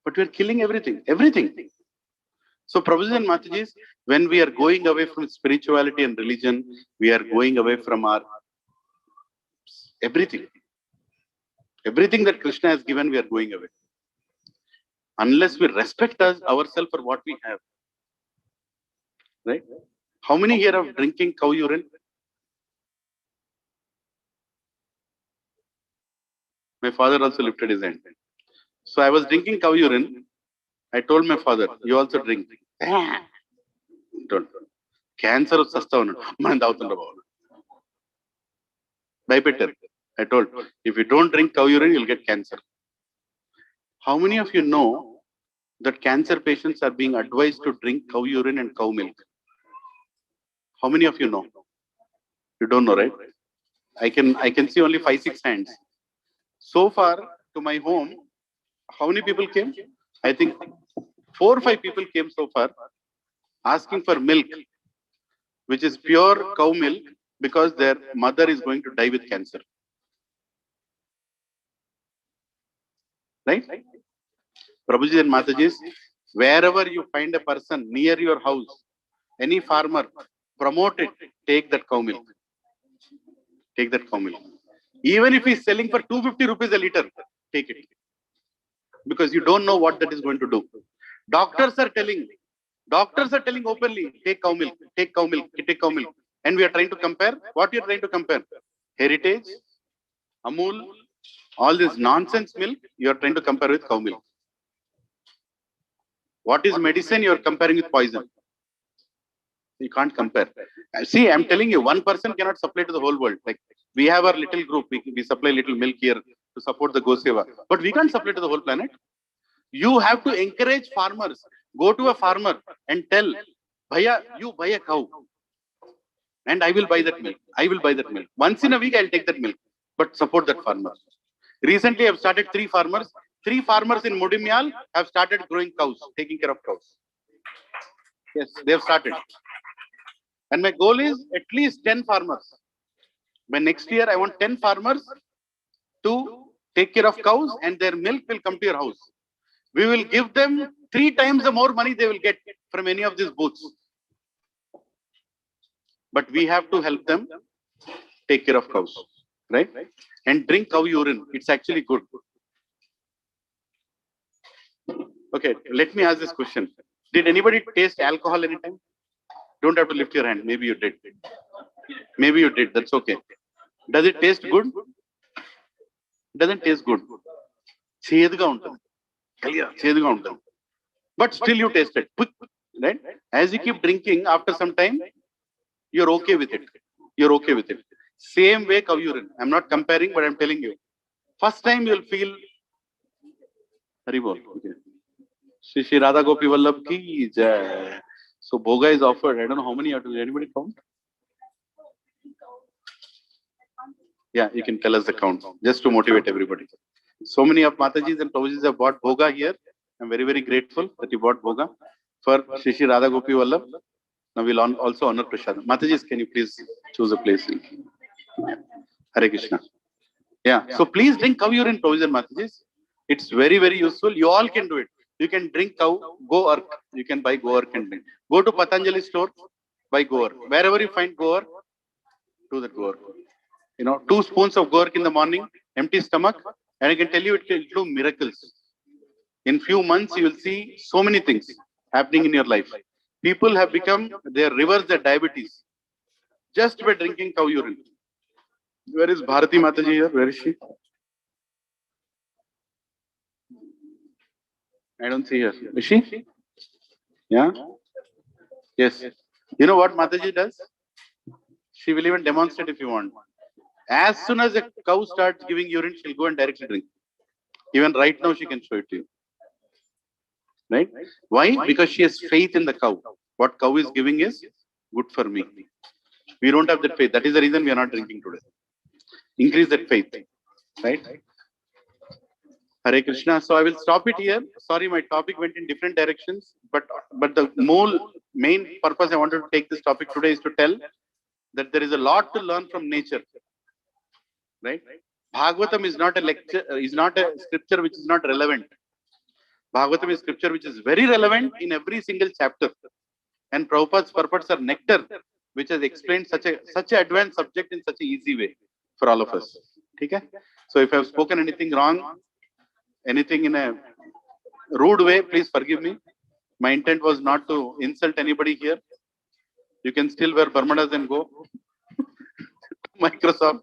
But we are killing everything. Everything. So Prabhuji and Matajis, when we are going away from spirituality and religion, we are going away from our everything. Everything that Krishna has given, we are going away. Unless we respect ourselves for what we have. Right? How many here are drinking cow urine? My father also lifted his hand. So I was drinking cow urine. I told my father, you also drink. Don't. Cancer was sasta unnadu. Man daavutunda bavu. Bhaypettaru. I told, if you don't drink cow urine, you'll get cancer. How many of you know that cancer patients are being advised to drink cow urine and cow milk? How many of you know? You don't know, right? I can see only 5-6 hands. So far to my home, how many people came? I think 4 or 5 people came so far asking for milk, which is pure cow milk, because their mother is going to die with cancer. Right? Prabhuji and Matajis, wherever you find a person near your house, any farmer, promote it, take that cow milk. Take that cow milk. Even if he's selling for 250 rupees a liter, take it. Because you don't know what that is going to do. Doctors are telling openly, take cow milk, take cow milk, take cow milk. And we are trying to compare. What you are trying to compare? Heritage, Amul, all this nonsense milk, you are trying to compare with cow milk. What is medicine? You are comparing with poison. You can't compare. See, I'm telling you, one person cannot supply to the whole world. Like we have our little group, we supply little milk here to support the Goseva. But we can't supply to the whole planet. You have to encourage farmers. Go to a farmer and tell, Bhaiya, you buy a cow. And I will buy that milk. I will buy that milk. Once in a week, I'll take that milk. But support that farmer. Recently, I've started 3 farmers. 3 farmers in Mudimyal have started growing cows, taking care of cows. Yes, they have started. And my goal is at least 10 farmers. By next year, I want 10 farmers to take care of cows, and their milk will come to your house. We will give them 3 times the more money they will get from any of these booths. But we have to help them take care of cows, right? And drink cow urine. It's actually good. Okay, let me ask this question. Did anybody taste alcohol anytime? Don't have to lift your hand. Maybe you did. Maybe you did. That's okay. Does it taste good? It doesn't taste good. But still you taste it. Right? As you keep drinking, after some time, you're okay with it. You're okay with it. Same way cow urine. I'm not comparing, but I'm telling you. First time you'll feel Haribol. Okay. Shri Radha Gopi Vallabh ki jai. So Bhoga is offered. I don't know how many are to anybody count? Yeah, you can tell us the count just to motivate everybody. So many of Matajis and Prabhujis have bought Bhoga here. I'm very, very grateful that you bought Bhoga for Shri Radha Gopi Vallabh. Now we'll also honor Prashad. Matajis, can you please choose a place? Yeah. Hare Krishna. Yeah. So please drink cow urine, Prabhujis and Matajis. It's very, very useful. You all can do it. You can drink cow, go-urk. You can buy go-urk and drink. Go to Patanjali store, buy go-urk. Wherever you find go-urk, do that go-urk. 2 spoons of go-urk in the morning, empty stomach, and I can tell you it can do miracles. In few months, you will see so many things happening in your life. People have become, they reverse their diabetes just by drinking cow urine. Where is Bharati Mataji here? Where is she? I don't see her. Is she? Yeah? Yes. You know what Mataji does? She will even demonstrate if you want. As soon as a cow starts giving urine, she'll go and directly drink. Even right now, she can show it to you. Right? Why? Because she has faith in the cow. What cow is giving is good for me. We don't have that faith. That is the reason we are not drinking today. Increase that faith. Right? Hare Krishna. So I will stop it here. Sorry, my topic went in different directions, but the main purpose I wanted to take this topic today is to tell that there is a lot to learn from nature. Right? Bhagavatam is not a lecture, is not a scripture which is not relevant. Bhagavatam is scripture which is very relevant in every single chapter. And Prabhupada's purports are nectar, which has explained such an advanced subject in such an easy way for all of us. Okay? So if I have spoken anything wrong, anything in a rude way, please forgive me. My intent was not to insult anybody here. You can still wear Bermudas and go. Microsoft.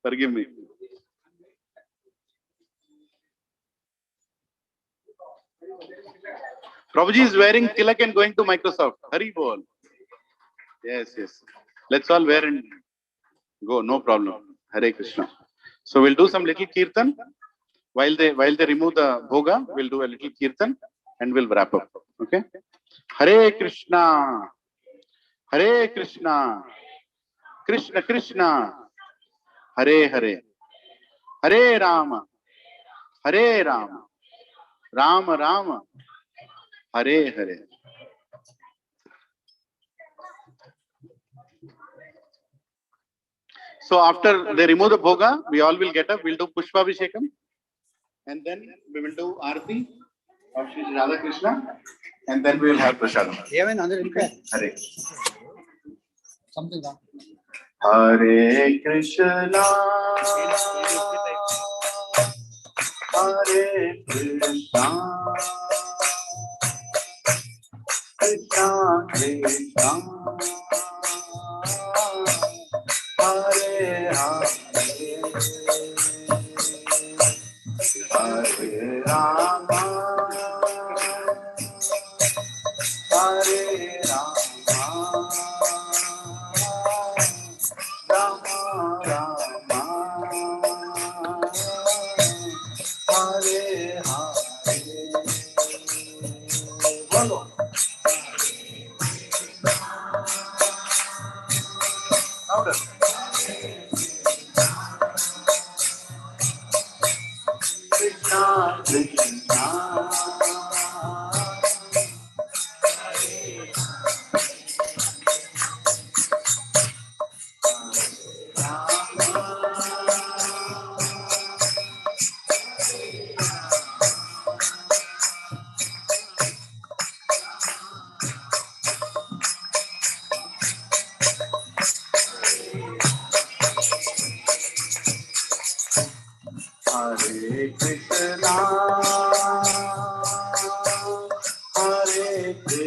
Forgive me. Prabhuji is wearing tilak and going to Microsoft. Hari bol. Yes. Let's all wear and go. No problem. Hare Krishna. So we'll do some little kirtan. While they remove the bhoga, we'll do a little kirtan and we'll wrap up. Okay? Hare Krishna. Hare Krishna. Krishna Krishna. Hare Hare. Hare Rama. Hare Rama. Rama Rama. Hare Hare. So after they remove the bhoga, we all will get up. We'll do Pushpabhishekam. And then we will do Aarti of Shri Radha Krishna. And then we will have Prasadam. Hare. Something wrong. Hare Krishna. Hare Krishna. Krishna Krishna. Hare Hare. Hare Rama. Hare Rama. Rama Rama. Hare Hare. Bolo. Louder. Krishna Krishna. Hare Krishna, Hare Krishna.